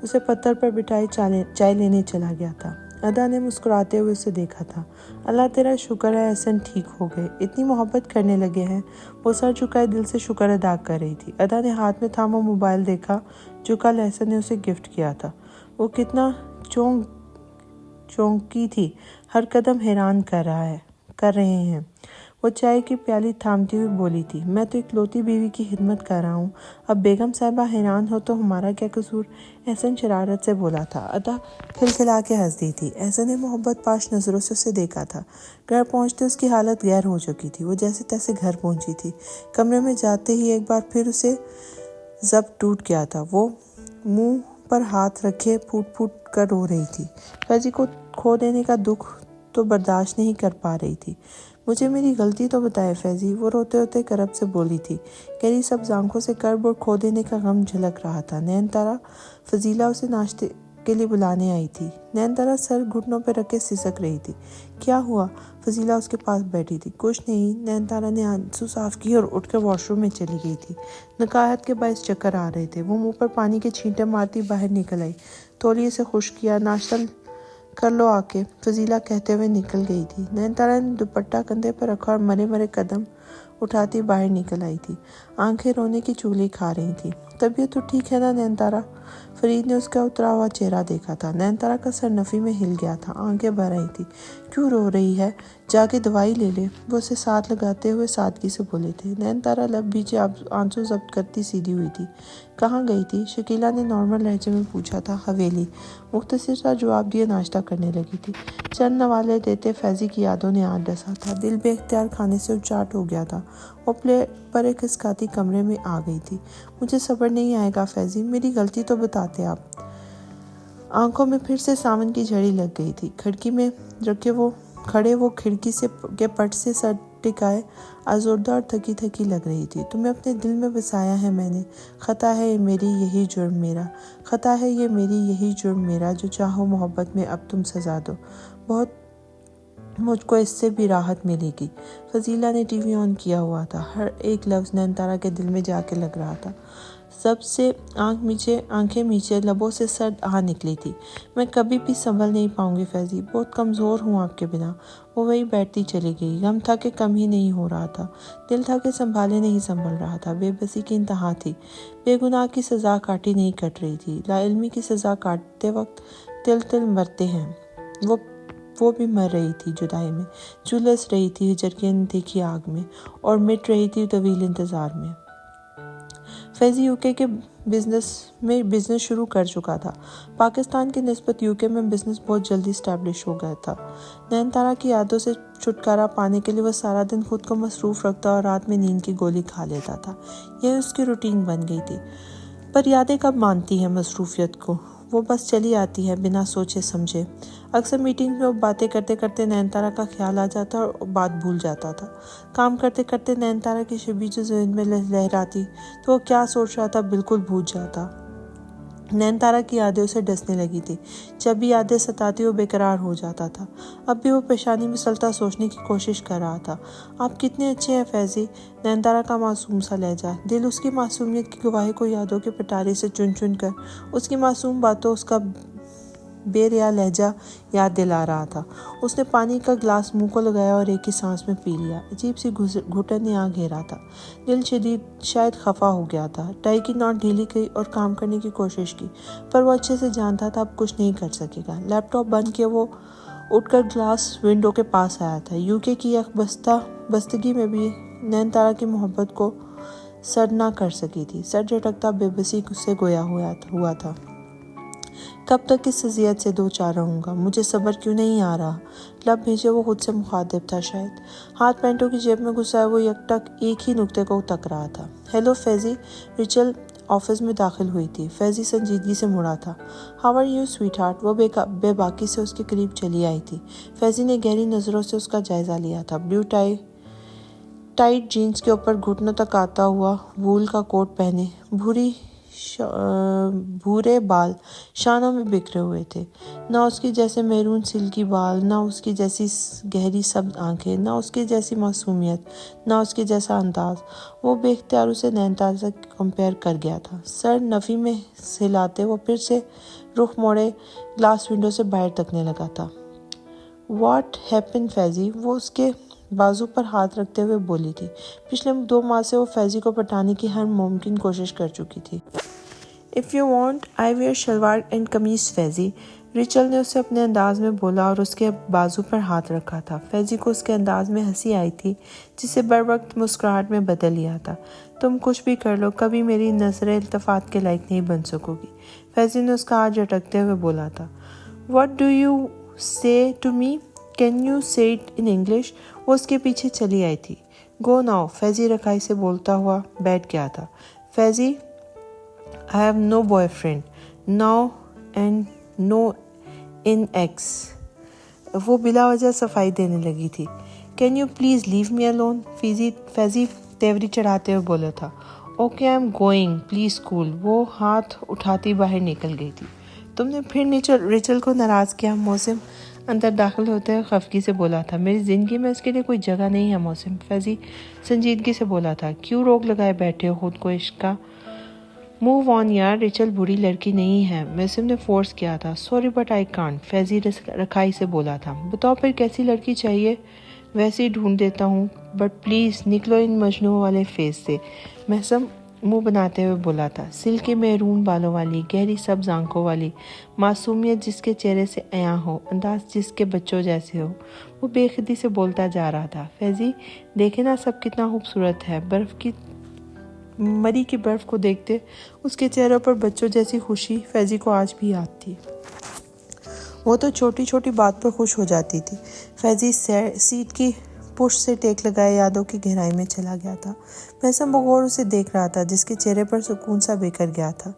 اسے پتھر پر بٹھائے چائے لینے چلا گیا تھا۔ ادا نے مسکراتے ہوئے اسے دیکھا تھا۔ اللہ تیرا شکر ہے احسن ٹھیک ہو گئے، اتنی محبت کرنے لگے ہیں۔ وہ سر جھکائے دل سے شکر ادا کر رہی تھی۔ ادا نے ہاتھ میں تھاما موبائل دیکھا جو کل احسن نے اسے گفٹ کیا تھا۔ وہ کتنا چونکی تھی، ہر قدم حیران کر رہے ہیں۔ وہ چائے کی پیالی تھامتی ہوئی بولی تھی، میں تو اکلوتی بیوی کی خدمت کر رہا ہوں، اب بیگم صاحبہ حیران ہو تو ہمارا کیا قصور؟ احسن شرارت سے بولا تھا۔ ادا کھلکھلا کے ہنس دی تھی۔ احسن نے محبت پاش نظروں سے اسے دیکھا تھا۔ گھر پہنچتے اس کی حالت غیر ہو چکی تھی۔ وہ جیسے تیسے گھر پہنچی تھی۔ کمرے میں جاتے ہی ایک بار پھر اسے ضبط ٹوٹ گیا تھا۔ وہ منہ پر ہاتھ رکھے پھوٹ پھوٹ کر رو رہی تھی۔ فیضی کو کھو دینے کا دکھ تو برداشت نہیں کر پا رہی تھی۔ مجھے میری غلطی تو بتائے فیضی، وہ روتے روتے کرب سے بولی تھی۔ گہری سبز آنکھوں سے کرب اور کھو دینے کا غم جھلک رہا تھا۔ نین تارا فضیلہ اسے ناشتے کے لیے بلانے آئی تھی۔ نین تارا سر گھٹنوں پہ رکھ کے سسک رہی تھی۔ کیا ہوا؟ فضیلہ اس کے پاس بیٹھی تھی۔ کچھ نہیں، نین تارا نے آنسو صاف کی اور اٹھ کر واش روم میں چلی گئی تھی۔ نکاہت کے باعث چکر آ رہے تھے۔ وہ منہ پر پانی کے چھینٹے مارتی باہر نکل آئی۔ تولیے سے خشک کیا، ناشتہ کر لو آ کے، فضیلہ کہتے ہوئے نکل گئی تھی۔ نین تارا نے دوپٹہ کندھے پر رکھا اور مرے مرے قدم اٹھاتی باہر نکل آئی تھی۔ آنکھیں رونے کی چولی کھا رہی تھی۔ طبیعت تو ٹھیک ہے نا نین تارا؟ فرید نے اس کا اترا ہوا چہرہ دیکھا تھا۔ نین تارا کا سر نفی میں ہل گیا تھا، آنکھیں بھر آئی تھی۔ کیوں رو رہی ہے؟ جا کے دوائی لے لے، وہ اسے ساتھ لگاتے ہوئے سادگی سے بولے تھے۔ نین تارا لب بیچے آنسو ضبط کرتی سیدھی ہوئی تھی۔ کہاں گئی تھی؟ شکیلہ نے نارمل لہجے میں پوچھا تھا۔ حویلی، مختصر سا جواب دیے ناشتہ کرنے لگی تھی۔ چند نوالے دیتے فیضی کی یادوں نے آن ڈسا تھا۔ دل بے اختیار کھانے سے اچاٹ ہو گیا تھا۔ وہ پلیٹ پر ایک کھسکاتی کمرے میں آ گئی تھی۔ مجھے صبر نہیں آئے گا فیضی، میری غلطی تو بتاتے آپ۔ آنکھوں میں پھر سے ساون کی جھڑی لگ گئی تھی۔ کھڑکی میں رکھے وہ کھڑکی کے پٹ سے سر ٹکائے آزردہ اور تھکی تھکی لگ رہی تھی۔ تمہیں اپنے دل میں بسایا ہے میں نے، خطا ہے یہ میری یہی جرم میرا، خطا ہے یہ میری یہی جرم میرا، جو چاہو محبت میں اب تم سزا دو، بہت مجھ کو اس سے بھی راحت ملے گی۔ فضیلہ نے ٹی وی آن کیا ہوا تھا۔ ہر ایک لفظ نین تارا کے دل میں جا کے لگ رہا تھا۔ سب سے آنکھیں میچے، لبوں سے سرد آہ نکلی تھی۔ میں کبھی بھی سنبھل نہیں پاؤں گی فیضی، بہت کمزور ہوں آپ کے بنا۔ وہ وہی بیٹھتی چلی گئی۔ غم تھا کہ کم ہی نہیں ہو رہا تھا، دل تھا کہ سنبھالے نہیں سنبھل رہا تھا۔ بے بسی کی انتہا تھی۔ بے گناہ کی سزا کاٹی نہیں کٹ رہی تھی۔ لا علمی کی سزا کاٹتے وقت تل تل مرتے ہیں، وہ بھی مر رہی تھی جدائی میں، جھلس رہی تھی ہجر کی اندیکھی آگ میں، اور مٹ رہی تھی طویل انتظار میں۔ فیضی یوکے کے بزنس شروع کر چکا تھا۔ پاکستان کی نسبت یوکے میں بزنس بہت جلدی اسٹیبلش ہو گیا تھا۔ نین تارا کی یادوں سے چھٹکارا پانے کے لیے وہ سارا دن خود کو مصروف رکھتا اور رات میں نیند کی گولی کھا لیتا تھا۔ یہ اس کی روٹین بن گئی تھی۔ پر یادیں کب مانتی ہیں مصروفیت کو؟ وہ بس چلی آتی ہے بنا سوچے سمجھے۔ اکثر میٹنگ میں وہ باتیں کرتے کرتے نین تارا کا خیال آ جاتا اور بات بھول جاتا تھا۔ کام کرتے کرتے نین تارا کی شبی جو ذہن میں لہراتی تو وہ کیا سوچ رہا تھا بالکل بھول جاتا۔ نین تارا کی یادیں اسے ڈسنے لگی تھی۔ جب بھی یادیں ستاتی وہ بے قرار ہو جاتا تھا۔ اب بھی وہ پیشانی میں سلتا سوچنے کی کوشش کر رہا تھا۔ آپ کتنے اچھے ہیں فیضی، نین تارا کا معصوم سا لہجہ، دل اس کی معصومیت کی گواہی کو یادوں کے پٹارے سے چن چن کر اس کی معصوم باتوں بے ریا لہجہ یاد دلا رہا تھا۔ اس نے پانی کا گلاس منہ کو لگایا اور ایک ہی سانس میں پی لیا۔ عجیب سی گھٹن نے آ گھیرا تھا۔ دل شاید خفا ہو گیا تھا۔ ٹائی کی نوٹ ڈھیلی کی اور کام کرنے کی کوشش کی، پر وہ اچھے سے جانتا تھا اب کچھ نہیں کر سکے گا۔ لیپ ٹاپ بند کیا وہ اٹھ کر گلاس ونڈو کے پاس آیا تھا۔ UK کی یک بستگی میں بھی نین تارا کی محبت کو سر نہ کر سکی تھی۔ سر جھٹکتا بے بسی سے گویا ہوا تھا۔ کب تک اس اذیت سے دو چار رہوں گا؟ مجھے صبر کیوں نہیں آ رہا؟ لب بھیجے وہ خود سے مخاطب تھا شاید۔ ہاتھ پینٹوں کی جیب میں گھسائے وہ یکٹک ایک ہی نقطے کو تک رہا تھا۔ ہیلو فیزی، ریچل آفس میں داخل ہوئی تھی۔ فیزی سنجیدگی سے مڑا تھا۔ How are you sweetheart? وہ بے باکی سے اس کے قریب چلی آئی تھی۔ فیزی نے گہری نظروں سے اس کا جائزہ لیا تھا۔ بلیو ٹائٹ جینز کے اوپر گھٹنوں تک آتا ہوا وول کا کوٹ پہنے، بھورے بال شانوں میں بکھرے ہوئے تھے۔ نہ اس کی جیسے میرون سلکی بال، نہ اس کی جیسی گہری سبز آنکھیں، نہ اس کی جیسی معصومیت، نہ اس کے جیسا انداز۔ وہ بے اختیار اسے نین تارا سے کمپیئر کر گیا تھا۔ سر نفی میں ہلاتے وہ پھر سے رخ موڑے گلاس ونڈو سے باہر تکنے لگا تھا۔ What happen Fazey? وہ اس کے بازو پر ہاتھ رکھتے ہوئے بولی تھی۔ پچھلے 2 ماہ سے وہ فیزی کو پٹانے کی ہر ممکن کوشش کر چکی تھی۔ If you want, I wear shalwar and kameez Faizi, Rachel نے اسے اپنے انداز میں بولا اور اس کے بازو پر ہاتھ رکھا تھا۔ فیزی کو اس کے انداز میں ہنسی آئی تھی جسے بر وقت مسکراہٹ میں بدل لیا تھا۔ تم کچھ بھی کر لو، کبھی میری نظر التفات کے لائق نہیں بن سکو گی، فیزی نے اس کا ہاتھ جھٹکتے ہوئے بولا تھا۔ What do you say to me? Can you say it in English؟ وہ اس کے پیچھے چلی آئی تھی۔ Go now، فیزی رکھائی سے بولتا ہوا بیٹھ گیا تھا۔ Fazey I have no boyfriend now and no in ex۔ وہ بلا وجہ صفائی دینے لگی تھی۔ Can you please leave me alone؟ فیزی تیوری چڑھاتے ہوئے بولا تھا۔ Okay I'm going، please cool۔ وہ ہاتھ اٹھاتی باہر نکل گئی تھی۔ تم نے پھر ریچل کو ناراض کیا؟ موسم اندر داخل ہوتے ہوئے خفگی سے بولا تھا۔ میری زندگی میں اس کے لیے کوئی جگہ نہیں ہے موسم، فیزی سنجیدگی سے بولا تھا۔ کیوں روک لگائے بیٹھے ہو خود کو عشق کا؟ موو آن یار، ریچل بری لڑکی نہیں ہے، موسم نے فورس کیا تھا۔ سوری بٹ آئی کانٹ، فیزی رکھائی سے بولا تھا۔ بتاؤ پھر کیسی لڑکی چاہیے؟ ویسے ہی ڈھونڈ دیتا ہوں، بٹ پلیز نکلو ان مجنوں والے فیس سے، موسم منہ بناتے ہوئے بولا تھا۔ سلکی میرون بالوں والی، گہری سبز آنکھوں والی معصومیت جس کے چہرے سے عیاں ہو، انداز جس کے بچوں جیسے ہو۔ وہ بے خودی سے بولتا جا رہا تھا۔ فیزی دیکھے نا سب کتنا خوبصورت ہے۔ مری کی برف کو دیکھتے اس کے چہروں پر بچوں جیسی خوشی فیزی کو آج بھی یاد تھی۔ وہ تو چھوٹی چھوٹی بات پر خوش ہو جاتی تھی۔ فیزی سیٹ کی پشت سے ٹیک لگائے یادوں کی گہرائی میں چلا گیا تھا۔ محسن بغور اسے دیکھ رہا تھا جس کے چہرے پر سکون سا بکھر گیا تھا۔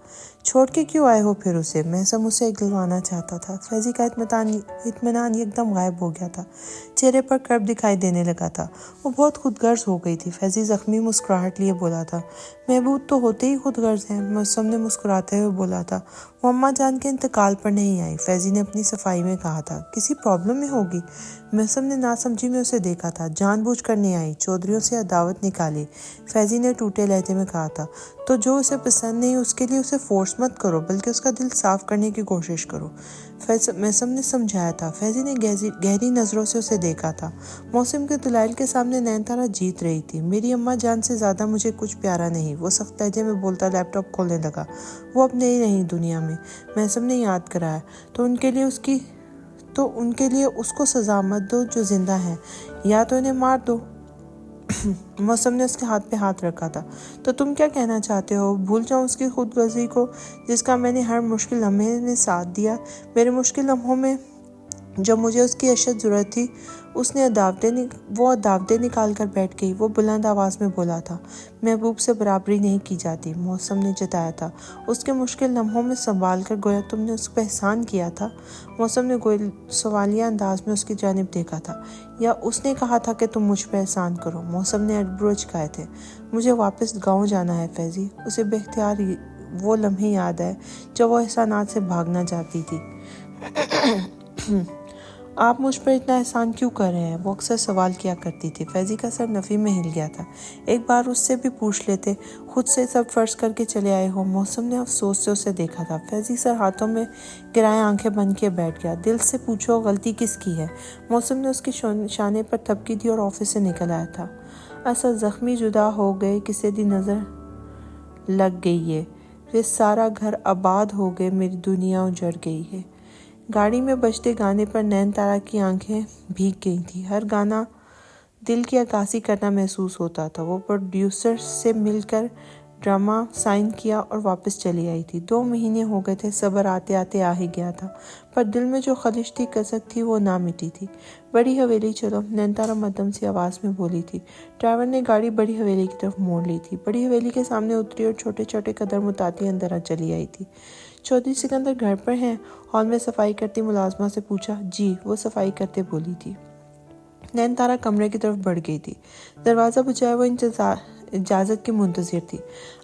چھوڑ کے کیوں آئے ہو پھر اسے؟ محسن اسے گلوانا چاہتا تھا۔ فیزی کا اطمینان ایک دم غائب ہو گیا تھا، چہرے پر کرب دکھائی دینے لگا تھا۔ وہ بہت خود غرض ہو گئی تھی۔ فیزی زخمی مسکراہٹ لیے بولا تھا۔ محبوب تو ہوتے ہی خود غرض ہیں، محسن نے مسکراتے ہوئے بولا تھا۔ وہ اماں جان کے انتقال پر نہیں آئی، فیزی نے اپنی صفائی میں کہا تھا۔ کسی پرابلم میں ہوگی؟ محسن نے ناسمجھی میں اسے دیکھا تھا۔ جان بوجھ کر نہیں آئی، چودھریوں سے عداوت نکالی، فیزی نے ٹوٹے لہجے میں کہا تھا۔ تو جو اسے پسند نہیں اس کے لیے اسے فورس مت کرو، بلکہ اس کا دل صاف کرنے کی کوشش کرو، محسن نے سمجھایا تھا۔ فیزی نے گہری نظروں سے اسے دیکھا تھا۔ موسم کے دلائل کے سامنے نین تارا جیت رہی تھی۔ میری اماں جان سے زیادہ مجھے کچھ پیارا نہیں، وہ سخت لہجے میں بولتا لیپ ٹاپ کھولنے لگا۔ وہ اب نہیں رہی دنیا میں، محسن نے یاد کرایا۔ تو ان کے لیے اس کو سزا مت دو جو زندہ ہے، یا تو انہیں مار دو۔ موسم نے اس کے ہاتھ پہ ہاتھ رکھا تھا۔ تو تم کیا کہنا چاہتے ہو؟ بھول جاؤں اس کی خود غرضی کو جس کا میں نے ہر مشکل لمحے میں ساتھ دیا؟ میرے مشکل لمحوں میں جب مجھے اس کی اشد ضرورت تھی وہ دعوتیں نکال کر بیٹھ گئی۔ وہ بلند آواز میں بولا تھا۔ محبوب سے برابری نہیں کی جاتی، موسم نے جتایا تھا۔ اس کے مشکل لمحوں میں سنبھال کر گویا تم نے اس پہ احسان کیا تھا۔ موسم نے سوالیہ انداز میں اس کی جانب دیکھا تھا۔ یا اس نے کہا تھا کہ تم مجھ پہ احسان کرو؟ موسم نے ابرو اچکائے تھے۔ مجھے واپس گاؤں جانا ہے فیزی، اسے بے اختیار وہ لمحے یاد آئے جب وہ احسانات سے بھاگنا چاہتی تھی۔ आप मुझ पर इतना एहसान क्यों कर रहे हैं? वो अक्सर सवाल किया करती थी। फैज़ी का सर नफ़ी में हिल गया था। एक बार उससे भी पूछ लेते, खुद से सब फर्ज करके चले आए हो। मौसम ने अफसोस से उसे देखा था। फैज़ी सर हाथों में गिराए आंखें बंद किए बैठ गया। दिल से पूछो, गलती किसकी है? मौसम ने उसके शाने पर थपकी दी और ऑफिस से निकल आया था। ऐसा जख्मी जुदा हो गए किसी दी नज़र लग गई है, वे सारा घर आबाद हो गए, मेरी दुनिया उजड़ गई है। गाड़ी में बजते गाने पर नैनतारा की आंखें भीग गई थी। हर गाना दिल की अक्कासी करना महसूस होता था। वो प्रोड्यूसर से मिलकर ड्रामा साइन किया और वापस चली आई थी। 2 महीने हो गए थे, सब्र आते आते आ ही गया था, पर दिल में जो खलिश थी, कसक थी, वो ना मिटी थी। बड़ी हवेली चलो, नैनतारा मध्यम सी आवाज़ में बोली थी। ड्राइवर ने गाड़ी बड़ी हवेली की तरफ मोड़ ली थी। बड़ी हवेली के सामने उतरी और छोटे छोटे कदम उतारती अंदर चली आई थी। चौधरी सिकंदर घर पर हैं? हॉल में सफाई करती मुलाजमा से पूछा। जी, वो सफाई करते बोली थी। नैनतारा कमरे की तरफ बढ़ गई थी। दरवाज़ा बुझाए वो इजाज़त की मुंतज़िर थी।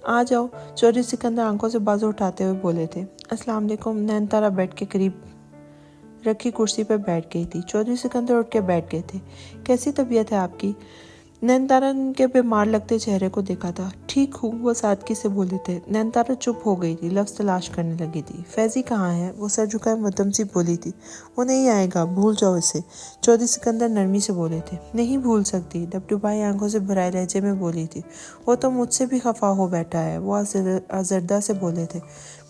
आ जाओ, चौधरी सिकंदर आंखों से बाजू उठाते हुए बोले थे। अस्सलाम वालेकुम। नैनतारा बेड के करीब रखी कुर्सी पर बैठ गई थी। चौधरी सिकंदर उठ के बैठ गए थे। कैसी तबीयत है आपकी? नैनतारा के बीमार लगते चेहरे को देखा था। ठीक हूँ, वो सादगी से बोले थे। नैनतारा चुप हो गई थी, लफ्ज़ तलाश करने लगी थी। फैज़ी कहाँ है? वो सर झुकाए मध्यम सी बोली थी। वो नहीं आएगा, भूल जाओ इसे। चौधरी सिकंदर नरमी से बोले थे। नहीं भूल सकती, डबडुबाई आंखों से भराए लहजे में बोली थी। वो तो मुझसे भी खफा हो बैठा है, वो आज़रदा से बोले थे।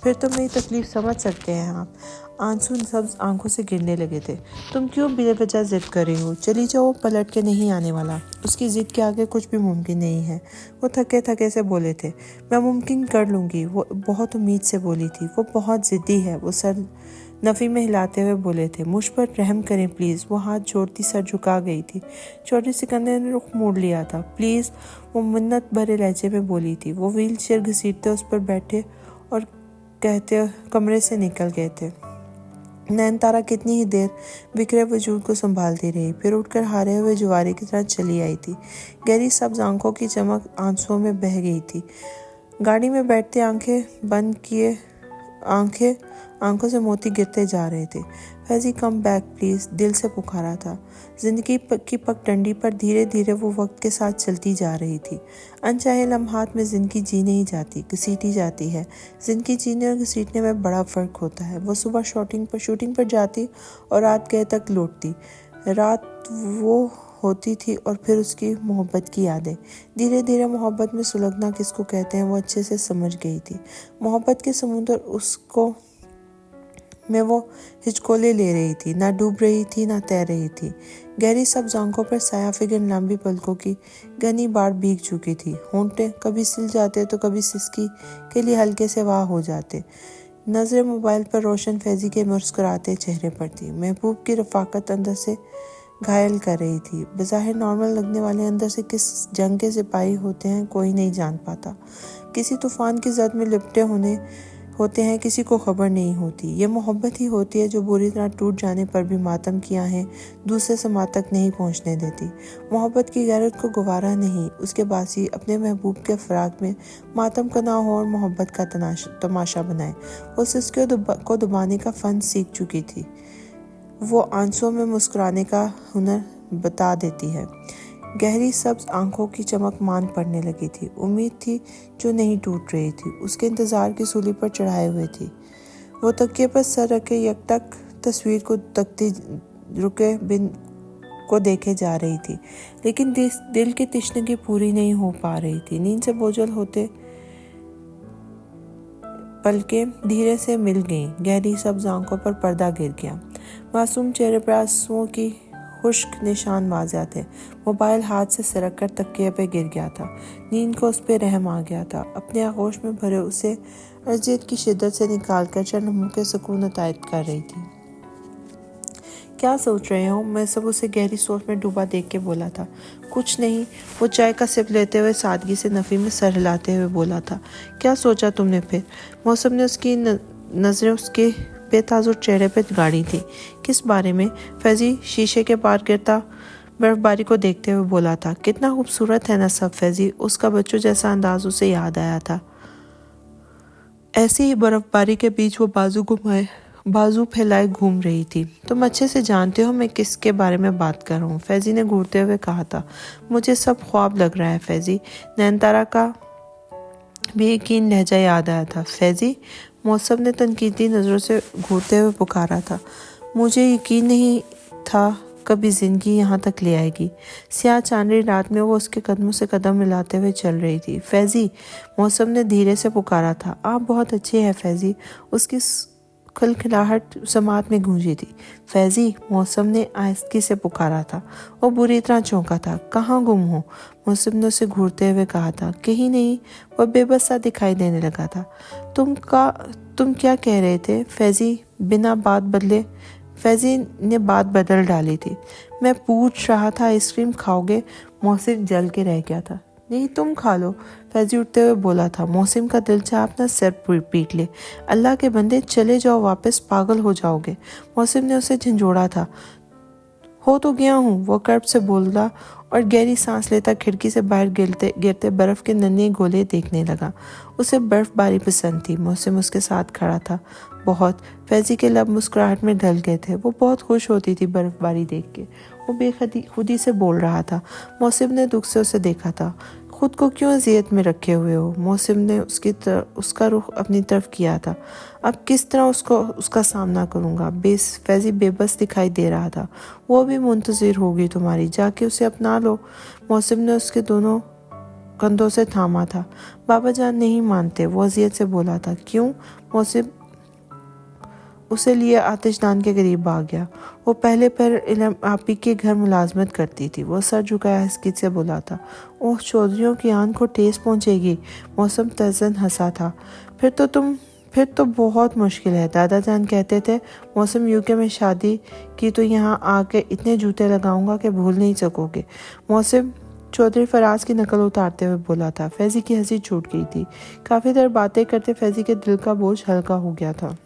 फिर तो मेरी तकलीफ़ समझ सकते हैं आप। आंसू सब्ज आंखों से गिरने लगे थे। तुम क्यों बेवजह जिद कर रही हो? चली जाओ, पलट के नहीं आने वाला। उसकी जिद के आगे कुछ भी मुमकिन नहीं है, वो थके थके से बोले थे। मैं मुमकिन कर लूँगी, वो बहुत उम्मीद से बोली थी। वो बहुत ज़िद्दी है, वो सर नफ़ी में हिलाते हुए बोले थे। मुझ पर रहम करें प्लीज़। वो हाथ जोड़ती सर झुका गई थी। चौधरी सिकंदर ने रुख मोड़ लिया था। प्लीज़, वो मिन्नत भरे लहजे में बोली थी। वो व्हील चेयर घसीटते उस पर बैठे और कहते कमरे से निकल गए थे। नैनतारा कितनी ही देर बिखरे वजूद को संभालती रही, फिर उठकर हारे हुए जुआरी की तरह चली आई थी। गहरी सब्ज आंखों की चमक आंसुओं में बह गई थी। गाड़ी में बैठते आंखें बंद किए आंखों से मोती गिरते जा रहे थे। फैज़ी कम बैक प्लीज़, दिल से पुकारा था। ज़िंदगी की पगडंडी पर धीरे धीरे वो वक्त के साथ चलती जा रही थी। अनचाहे लम्हात में ज़िंदगी जी नहीं जाती, घसीटी जाती है। ज़िंदगी जीने और घसीटने में बड़ा फ़र्क होता है। वो सुबह शूटिंग पर जाती और रात गए तक लौटती। रात वो होती थी और फिर उसकी मोहब्बत की यादें। धीरे धीरे मोहब्बत में सुलगना किसको कहते हैं वो अच्छे से समझ गई थी। मोहब्बत के समुंदर उसको में वो हिचकोले ले रही थी, ना डूब रही थी ना तैर रही थी। गहरी सब्ज आंखों पर साया फिगर लंबी पलकों की घनी बार भीग चुकी थी। होंठे कभी सिल जाते तो कभी सिसकी के लिए हल्के से वाह हो जाते। नजरें मोबाइल पर रोशन फैज़ी के मुस्कुराते चेहरे पर थी। महबूब की रफाकत अंदर से घायल कर रही थी। बज़ाहिर नॉर्मल लगने वाले अंदर से किस जंग के सिपाही होते हैं कोई नहीं जान पाता। किसी तूफान की जद में लिपटे होते हैं, किसी को खबर नहीं होती। ये मोहब्बत ही होती है जो बुरी तरह टूट जाने पर भी मातम किया है दूसरे समाज तक नहीं पहुंचने देती। मोहब्बत की गैरत को गवारा नहीं, उसके बासी अपने महबूब के फराक में मातम का ना हो और मोहब्बत का तमाशा बनाए। वो सिसके को दबाने का फन सीख चुकी थी। वो आंसुओं में मुस्कुराने का हुनर बता देती है। गहरी सब्ज आंखों की चमक मान पड़ने लगी थी। उम्मीद थी जो नहीं टूट रही थी, उसके इंतज़ार की सूली पर चढ़ाए हुए थी। वो तकिए पर सर रखे यकटक तस्वीर को तकती रुके बिन को देखे जा रही थी, लेकिन दिल की तशनगी पूरी नहीं हो पा रही थी। नींद से बोझल होते पलकें धीरे से मिल गईं। गहरी सब्ज आंखों पर पर्दा गिर गया। मासूम चेहरे पर आंसुओं की खुश्क निशान वाज़िह थे। मोबाइल हाथ से सरक कर तकिए पे गिर गया था। नींद को उस पर रहम आ गया था। अपने आगोश में भरे उसे अर्जियत की शिद्दत से निकाल कर चंद लम्हों के सुकून अतायत कर रही थी। क्या सोच रहे हो? मैं सब उसे गहरी सोच में डूबा देख के बोला था। कुछ नहीं, वो चाय का सिप लेते हुए सादगी से नफ़ी में सर हिलाते हुए बोला था। क्या सोचा तुमने फिर? मौसम ने उसकी नज़रें उसके बेताजुर चेहरे पर गाड़ी थी। किस बारे में? फैज़ी शीशे के पार गिरता बर्फबारी को देखते हुए बोला था। कितना खूबसूरत है ना सब फैज़ी। उसका बच्चों जैसा अंदाज उसे याद आया था। ऐसी ही बर्फबारी के बीच वो बाजू घुमाए बाजू फैलाए घूम रही थी। तुम अच्छे से जानते हो मैं किसके बारे में बात कर रहा हूँ, फैजी ने घूरते हुए कहा था। मुझे सब ख्वाब लग रहा है फैजी। नयनतारा का बेयकीन लहजा याद आया था। फैजी, मौसम ने तनकीदी नज़रों से घूरते हुए पुकारा था। मुझे यकीन नहीं था कभी जिंदगी यहाँ तक ले आएगी। स्याह चांदनी रात में वो उसके कदमों से कदम मिलाते हुए चल रही थी। फैजी, मौसम ने धीरे से पुकारा था। आप बहुत अच्छे हैं फैजी। उसकी खिलखिलाहट समात में गूंजी थी। फैजी, मौसम ने आहिस्ती से पुकारा था। वो बुरी तरह चौंका था। कहाँ गुम हो? मौसम ने उसे घूरते हुए कहा था। कहीं नहीं। वह बेबस सा दिखाई देने लगा था। तुम क्या कह रहे थे? फैजी ने बात बदल डाली थी। मैं पूछ रहा था आइसक्रीम खाओगे? मौसम जल के रह गया था। नहीं, तुम खा लो, फैजी उठते हुए बोला था। मौसम का दिल चाहा अपना सिर पीट ले। अल्लाह के बंदे, चले जाओ वापस, पागल हो जाओगे। मौसम ने उसे झंझोड़ा था। हो तो गया हूँ, वो कर्ब से बोला और गहरी सांस लेता खिड़की से बाहर गिरते बर्फ के नन्हे गोले देखने लगा। उसे बर्फबारी पसंद थी। मौसम उसके साथ खड़ा था। बहुत। फैजी के लब मुस्कुराहट में ढल गए थे। वो बहुत खुश होती थी बर्फबारी देख के। वो बेखुदी से बोल रहा था। मौसम ने दुख से उसे देखा था। खुद को क्यों अजियत में रखे हुए हो? मौसम ने उसका रुख अपनी तरफ किया था। अब किस तरह उसका सामना करूंगा? फैजी बेबस दिखाई दे रहा था। वो भी मुंतजिर होगी तुम्हारी, जाके उसे अपना लो। मौसम ने उसके दोनों कंधों से थामा था। बाबा जान नहीं मानते, वो अजियत से बोला था। क्यों? मौसम उसे लिए आतिशदान के करीब आ गया। वो पहले पर आपी के घर मुलाजमत करती थी। वो सर झुकाया हिचकिच से बोला था। ओह, चौधरियों की आंख को ठेस पहुंचेगी। मौसम तजन हंसा था। फिर तो बहुत मुश्किल है। दादा जान कहते थे मौसम यूके में शादी की तो यहाँ आके इतने जूते लगाऊंगा कि भूल नहीं सकोगे। मौसम चौधरी फराज की नकल उतारते हुए बोला था। फैजी की हंसी छूट गई थी। काफी देर बातें करते फैजी के दिल का बोझ हल्का हो गया था।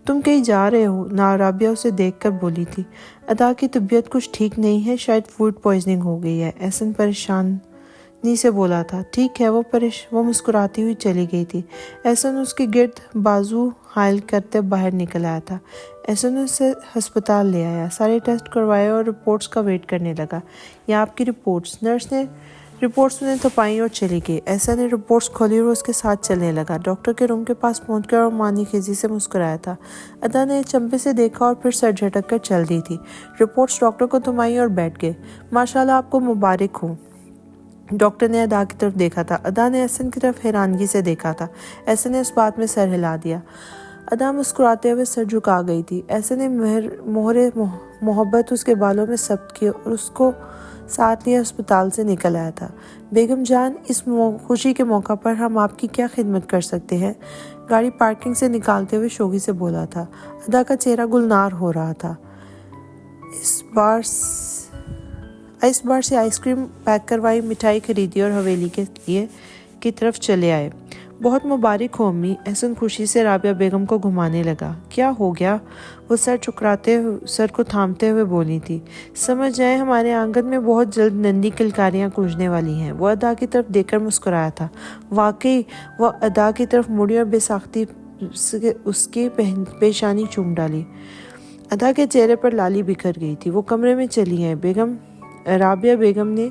तुम कहीं जा रहे हो? राबिया उसे देखकर बोली थी। अदा की तबीयत कुछ ठीक नहीं है, शायद फूड पॉइजनिंग हो गई है, एहसन परेशानी से बोला था। ठीक है। वो मुस्कुराती हुई चली गई थी। एहसन उसके गिर्द बाजू हायल करते बाहर निकल आया था। एहसन उसे अस्पताल ले आया, सारे टेस्ट करवाए और रिपोर्ट्स का वेट करने लगा। ये आपकी रिपोर्ट्स। नर्स ने रिपोर्ट्स उन्हें थपाई और चली गई। ऐसा ने रिपोर्ट्स खोली और उसके साथ चलने लगा। डॉक्टर के रूम के पास पहुंचकर और मानी खिजी से मुस्कुराया था। अदा ने चंपे से देखा और फिर सर झटक कर चल दी थी। रिपोर्ट्स डॉक्टर को थमाई और बैठ गए। माशाल्लाह, आपको मुबारक हो। डॉक्टर ने अदा की तरफ देखा था। अदा ने एहसन की तरफ हैरानगी से देखा था। एहसन ने उस बात में सर हिला दिया। अदा मुस्कुराते हुए सर झुका गई थी। एहसन ने मोहब्बत उसके बालों में सब्त की और उसको साथ लिए अस्पताल से निकल आया था। बेगम जान, इस खुशी के मौका पर हम आपकी क्या खिदमत कर सकते हैं? गाड़ी पार्किंग से निकालते हुए शोगी से बोला था। अदा का चेहरा गुलनार हो रहा था। इस बार से आइसक्रीम पैक करवाई, मिठाई खरीदी और हवेली के लिए की तरफ चले आए। बहुत मुबारक हो अम्मी। एहसन खुशी से राबिया बेगम को घुमाने लगा। क्या हो गया? वो सर को थामते हुए बोली थी। समझ जाए, हमारे आंगन में बहुत जल्द नंदी किलकारियां गूंजने वाली हैं। वो अदा की तरफ देखकर मुस्कुराया था। वाकई। वह अदा की तरफ मुड़ी और बेसाख्ती उसकी पेशानी चूम डाली। अदा के चेहरे पर लाली बिखर गई थी। वो कमरे में चली आई। राबिया बेगम ने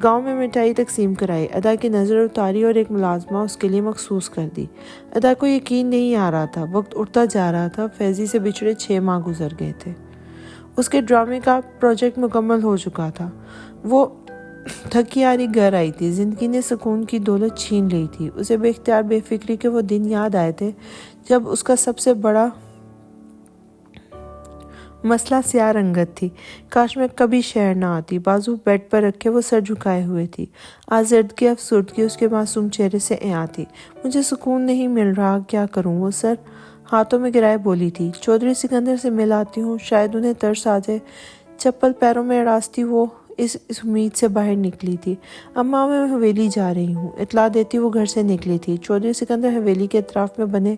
गांव में मिठाई तकसीम कराई। अदा की नज़र उतारी और एक मुलाजमा उसके लिए मखसूस कर दी। अदा को यकीन नहीं आ रहा था। वक्त उड़ता जा रहा था। फैजी से बिछड़े 6 माह गुजर गए थे। उसके ड्रामे का प्रोजेक्ट मुकम्मल हो चुका था। वो थकी हारी घर आई थी। जिंदगी ने सुकून की दौलत छीन ली थी। उसे बेख्तियार बेफिक्री के वो दिन याद आए थे जब उसका सबसे बड़ा मसला स्याह रंगत थी। काश मैं कभी शहर ना आती। बाजू बेड पर रखे वो सर झुकाए हुए थी। आज़र्दगी अफसुर्दगी उसके मासूम चेहरे से ऐं थी। मुझे सुकून नहीं मिल रहा, क्या करूं? वो सर हाथों में गिराए बोली थी। चौधरी सिकंदर से मिल आती हूँ, शायद उन्हें तरस आ जाए। चप्पल पैरों में अड़ासती वो इस उम्मीद से बाहर निकली थी। अम्मा, मैं हवेली जा रही हूँ, इतला देती वो घर से निकली थी। चौधरी सिकंदर हवेली के अतराफ में बने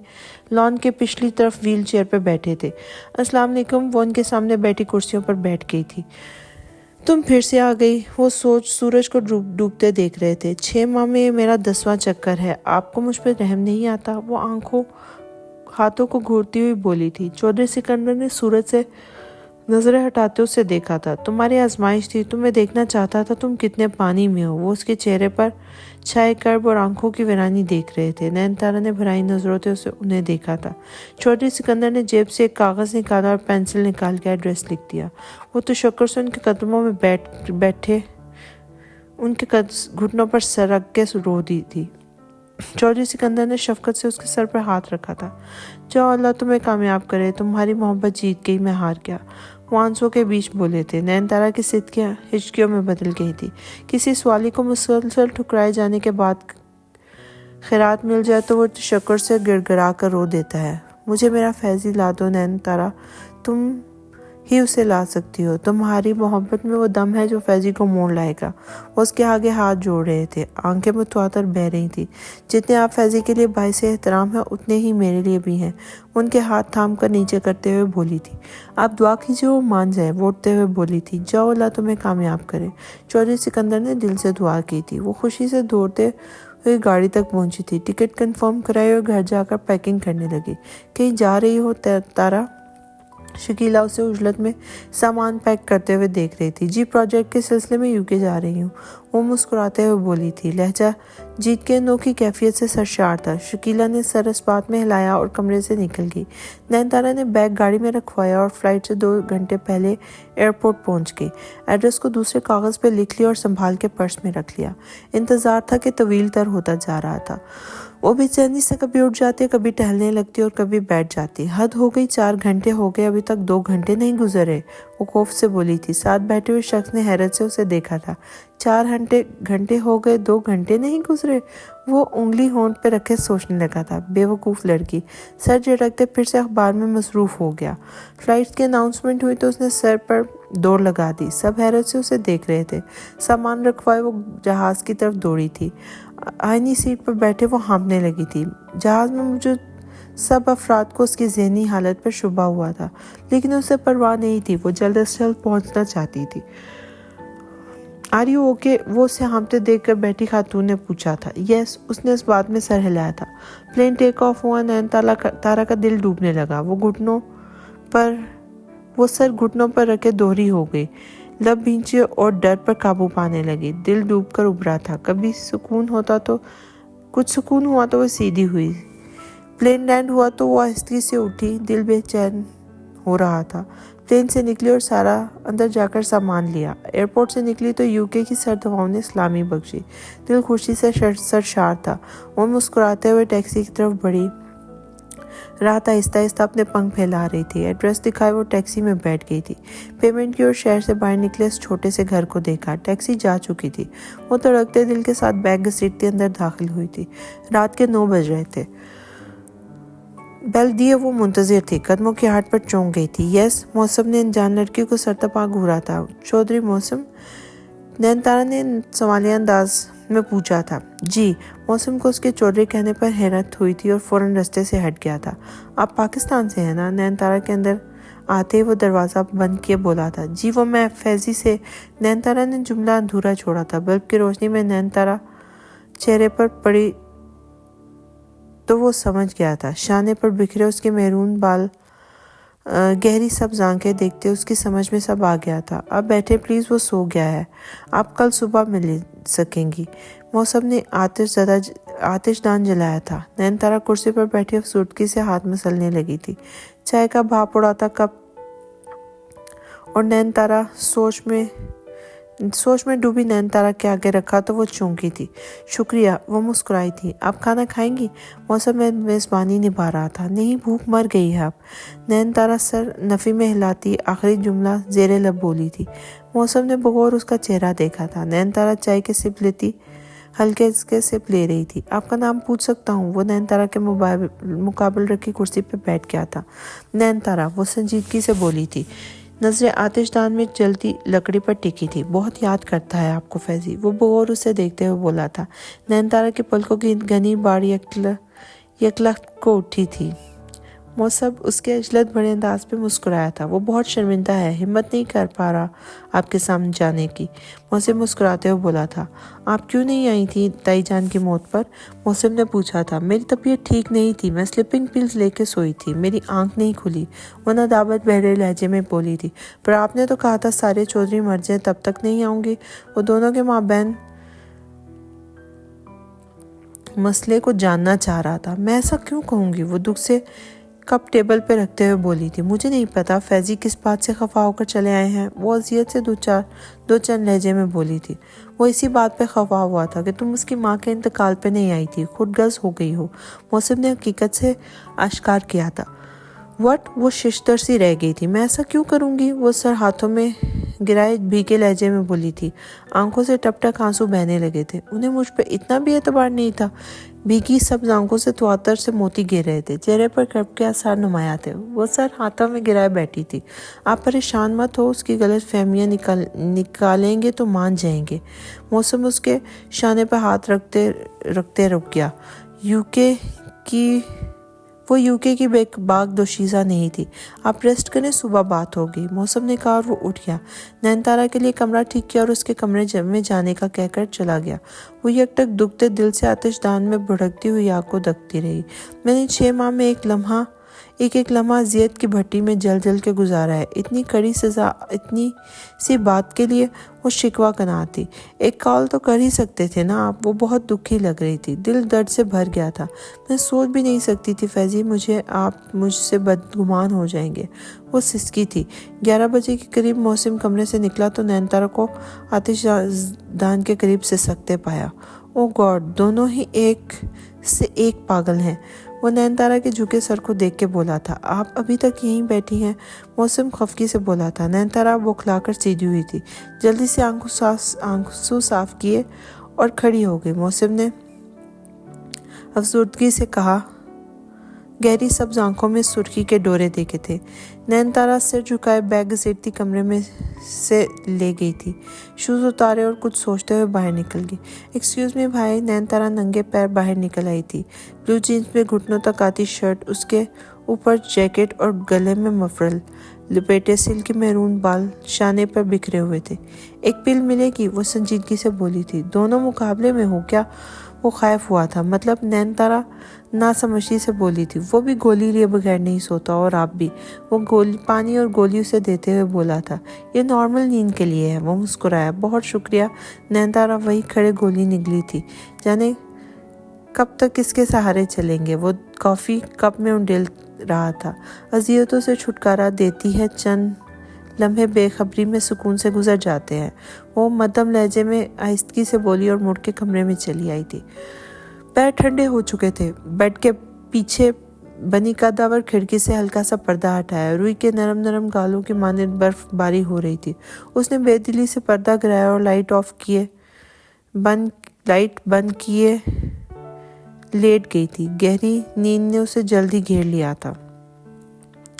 लॉन के पिछली तरफ व्हील चेयर पर बैठे थे। अस्सलाम वालेकुम। वो उनके सामने बैठी कुर्सियों पर बैठ गई थी। तुम फिर से आ गई। वो सूरज को डूबते देख रहे थे। 6 माह में मेरा 10वां चक्कर है। आपको मुझ पर रहम नहीं आता? वो हाथों को घूरती हुई बोली थी। चौधरी सिकंदर ने सूरज से नजरें हटाते उसे देखा था। तुम्हारी आजमाइश थी, तुम्हें देखना चाहता था तुम कितने पानी में हो। वो उसके चेहरे पर छाए कर्ब और आंखों की वीरानी देख रहे थे। नयनतारा ने भराई नजरों से उन्हें देखा था। चौधरी सिकंदर ने जेब से एक कागज निकाला और पेंसिल निकाल के एड्रेस लिख दिया। वो तशक्कुर से उनके कदमों में बैठे उनके घुटनों पर सरक के रो दी थी। चौधरी सिकंदर ने शफकत से उसके सर पर हाथ रखा था। जाओ, अल्लाह तुम्हें कामयाब करे, तुम्हारी मोहब्बत जीत गई, मैं हार गया। वो आंसुओं के बीच बोले थे। नयनतारा की सिदकियां हिचकियों में बदल गई थी। किसी सवाली को मुसलसल ठुकराए जाने के बाद खैरात मिल जाए तो वो तशक्कुर से गिड़गिड़ा कर रो देता है। मुझे मेरा फैजी ला दो नयनतारा, तुम ही उसे ला सकती हो। तुम्हारी मोहब्बत में वो दम है जो फैजी को मोड़ लाएगा। वो उसके आगे हाथ जोड़ रहे थे, आंखें मुतवातर बह रही थी। जितने आप फैजी के लिए बाइस एहतराम है उतने ही मेरे लिए भी हैं। उनके हाथ थाम कर नीचे करते हुए बोली थी। आप दुआ कीजिए वो मान जाए, वो उठते हुए बोली थी। जाओ, अल्लाह तुम्हें कामयाब करे। चौधरी सिकंदर ने दिल से दुआ की थी। वो खुशी से दौड़ते हुए गाड़ी तक पहुंची थी। टिकट कंफर्म कराई और घर जाकर पैकिंग करने लगी। कहीं जा रही हो तारा? शकीला उसे उजलत में सामान पैक करते हुए देख रही थी। जी, प्रोजेक्ट के सिलसिले में यूके जा रही हूँ, वो मुस्कुराते हुए बोली थी। लहजा जीत के अनोखी कैफियत से सरशार था। शकीला ने सर इस बात में हिलाया और कमरे से निकल गई। नयनतारा ने बैग गाड़ी में रखवाया और फ्लाइट से 2 घंटे पहले एयरपोर्ट पहुंच गई। एड्रेस को दूसरे कागज पर लिख लिया और संभाल के पर्स में रख लिया। इंतजार था कि तवील तर होता जा रहा था। वो बेचैनी से कभी उठ जाती, कभी टहलने लगती और कभी बैठ जाती। हद हो गई, 4 घंटे हो गए, अभी तक 2 घंटे नहीं गुजरे, वो खौफ से बोली थी। साथ बैठे हुए शख्स ने हैरत से उसे देखा था। 4 घंटे हो गए, 2 घंटे नहीं गुजरे। वो उंगली होंठ पे रखे सोचने लगा था। बेवकूफ़ लड़की। सर झटकते फिर से अखबार में मसरूफ हो गया। फ्लाइट की अनाउंसमेंट हुई तो उसने सर पर दौड़ लगा दी। सब हैरत से उसे देख रहे थे। सामान रखवाए वो जहाज़ की तरफ दौड़ी थी। आईनी सीट पर बैठे वो हाँफने लगी थी। जहाज़ में मौजूद सब अफराद को उसकी ज़हनी हालत पर शुबा हुआ था, लेकिन उसे परवाह नहीं थी। वो जल्द से जल्द पहुंचना चाहती थी। Are you okay? वो उसे हाँफते देखकर बैठी खातून ने पूछा था। यस, उसने इस बात में सर हिलाया था। प्लेन टेक ऑफ हुआ। नयनतारा का दिल डूबने लगा। वो सर घुटनों पर रखे दोहरी हो गई। लब भींचे और डर पर काबू पाने लगी। दिल डूबकर उभरा था। कुछ सुकून हुआ तो वो सीधी हुई। प्लेन लैंड हुआ तो वो आहिस्ती से उठी। दिल बेचैन हो रहा था। प्लेन से निकली और सारा अंदर जाकर सामान लिया। एयरपोर्ट से निकली तो यूके की सर्द हवाओं ने सलामी बख्शी। दिल खुशी से सरशार था। वो मुस्कुराते हुए टैक्सी की तरफ बढ़ी। रात आहिस्ता आहिस्ता अपने पंख फैला रही थी। एड्रेस दिखाए वो टैक्सी में बैठ गई थी। पेमेंट की और शहर से बाहर निकले इस छोटे से घर को देखा। टैक्सी जा चुकी थी। वो तड़कते दिल के साथ बैग घसीटते अंदर दाखिल हुई थी। रात के 9 बज रहे थे। बेल दिए वो मुंतजिर थी। कदमों की आहट पर चौंक गई थी। यस, मौसम ने अनजान लड़की को सरतपा घूरा था। चौधरी मौसम? नयनतारा ने सवालिया अंदाज में पूछा था। जी। मौसम को उसके चौधरी कहने पर हैरत हुई थी और फौरन रास्ते से हट गया था। आप पाकिस्तान से हैं ना? नयनतारा के अंदर आते ही वो दरवाज़ा बंद किए बोला था। जी, वो मैं फैजी से। नयनतारा ने जुमला अधूरा छोड़ा था। बल्ब की रोशनी में नयनतारा चेहरे पर पड़ी तो वो समझ गया था। शाने पर बिखरे उसके मेहरून बाल, गहरी सब्ज आंखें देखते उसकी समझ में सब आ गया था। अब बैठे प्लीज़, वो सो गया है। आप कल सुबह मिल सकेंगी। मौसम ने आतिशदान जलाया था। नयनतारा कुर्सी पर बैठी अफसुर्दगी से हाथ मसलने लगी थी। चाय का भाप उड़ाता कप और नयनतारा सोच में डूबी नयनतारा के आगे रखा तो वो चौंकी थी। शुक्रिया, वो मुस्कुराई थी। आप खाना खाएंगी? मौसम में मेज़बानी निभा रहा था। नहीं, भूख मर गई है अब। नयनतारा सर नफ़ी में हिलाती आखिरी जुमला ज़ेरे लब बोली थी। मौसम ने बगौर उसका चेहरा देखा था। नयनतारा चाय के सिप लेती हल्के सिप ले रही थी। आपका नाम पूछ सकता हूँ? वो नयनतारा के मुकाबल रखी कुर्सी पर बैठ गया था। नयनतारा, वो संजीदगी से बोली थी। नजरें आतिशदान में जलती लकड़ी पर टिकी थी। बहुत याद करता है आपको फैजी, वो बगौर उसे देखते हुए बोला था। नयनतारा के पलकों की घनी बाढ़ यकलख्त को उठी थी। मौसम उसके अजलत भरे अंदाज पे मुस्कुराया था। वो बहुत शर्मिंदा है, हिम्मत नहीं कर पा रहा आपके सामने जाने की। मौसम मुस्कुराते हुए बोला था। आप क्यों नहीं आई थी ताई जान की मौत पर? मौसम ने पूछा था। मेरी तबीयत ठीक नहीं थी, मैं स्लीपिंग पिल्स लेके सोई थी, मेरी आंख नहीं खुली, वो नदाबत बहरे लहजे में बोली थी। पर आपने तो कहा था सारे चौधरी मर जाए तब तक नहीं आऊंगी। वो दोनों के माँ बहन मसले को जानना चाह रहा था। मैं ऐसा क्यों कहूँगी? वो दुख से कप टेबल पे रखते हुए बोली थी। मुझे नहीं पता फैजी किस बात से खफा होकर चले आए हैं। वो अजियत से दो चंद लहजे में बोली थी। वो इसी बात पे खफा हुआ था कि तुम उसकी माँ के इंतकाल पे नहीं आई थी, खुदगर्ज हो गई हो। मौसम ने हकीकत से आश्कार किया था। वो शिश्तर सी रह गई थी। मैं ऐसा क्यों करूँगी? वो सर हाथों में गिराए भीगे लहजे में बोली थी। आंखों से टप टप आंसू बहने लगे थे। उन्हें मुझ पे इतना भी एतबार नहीं था। भीगी सब आंखों से त्वातर से मोती गिर रहे थे। चेहरे पर कर्ब के आसार नुमाया थे। वो सर हाथों में गिराए बैठी थी। आप परेशान मत हो, उसकी गलत फहमियाँ निकालेंगे तो मान जाएंगे। मौसम उसके शाने पर हाथ रखते रुक गया। वो यूके की बाग दोशीज़ा नहीं थी। आप रेस्ट करें, सुबह बात होगी। मौसम ने कहा और वो उठ गया। नैनतारा के लिए कमरा ठीक किया और उसके कमरे में जाने का कहकर चला गया। वो यकटक दुखते दिल से आतिशदान में भड़कती हुई आग को देखती रही। मैंने 6 माह में एक लम्हा जियत की भट्टी में जल जल के गुजारा है। इतनी कड़ी सजा इतनी सी बात के लिए वो शिकवा कनाती। एक कॉल तो कर ही सकते थे ना आप। वो बहुत दुखी लग रही थी। दिल दर्द से भर गया था। मैं सोच भी नहीं सकती थी फैजी आप मुझसे बदगुमान हो जाएंगे। वो सिसकी थी। 11 बजे के करीब मौसम कमरे से निकला तो नैनतारा को आतिशदान के करीब सिसकते पाया। ओ गॉड, दोनों ही एक से एक पागल हैं। वो नैनतारा के झुके सर को देख के बोला था। आप अभी तक यहीं बैठी हैं? मौसम खफकी से बोला था। नैनतारा बौखलाकर सीधी हुई थी। जल्दी से आंसू साफ किए और खड़ी हो गई। मौसम ने अफसुर्दगी से कहा। गहरी सब्ज आंखों में सुर्खी के डोरे देखे थे। नैनतारा सिर झुकाए बैग घसीटती कमरे में से ले गई थी। शूज उतारे और कुछ सोचते हुए बाहर निकल गई। एक्सक्यूज मी भाई। नैनतारा नंगे पैर बाहर निकल आई थी। ब्लू जीन्स में घुटनों तक आती शर्ट, उसके ऊपर जैकेट और गले में मफरल लपेटे सिल्की मैरून बाल शाने पर बिखरे हुए थे। एक पिल मिलेगी? वो संजीदगी से बोली थी। दोनों मुकाबले में हो क्या? वो खौफ हुआ था। मतलब नैनतारा नासमझी से बोली थी। वो भी गोली लिए बगैर नहीं सोता और आप भी। वो पानी और गोली उसे देते हुए बोला था। ये नॉर्मल नींद के लिए है। वो मुस्कुराया। बहुत शुक्रिया। नैनतारा वही खड़े गोली निकली थी। जाने कब तक इसके सहारे चलेंगे? वो कॉफ़ी कप में उंडेल रहा था। अजियतों से छुटकारा देती है, चंद लम्हे बेखबरी में सुकून से गुजर जाते हैं। वो मध्यम लहजे में आहिस्तगी से बोली और मुड़ के कमरे में चली आई थी। पैर ठंडे हो चुके थे। बेड के पीछे बनी कदावर खिड़की से हल्का सा पर्दा हटाया। रुई के नरम नरम गालों की मानिंद बर्फबारी हो रही थी। उसने बेदिली से पर्दा गिराया और लाइट बंद किए लेट गई थी। गहरी नींद ने उसे जल्दी घेर लिया था।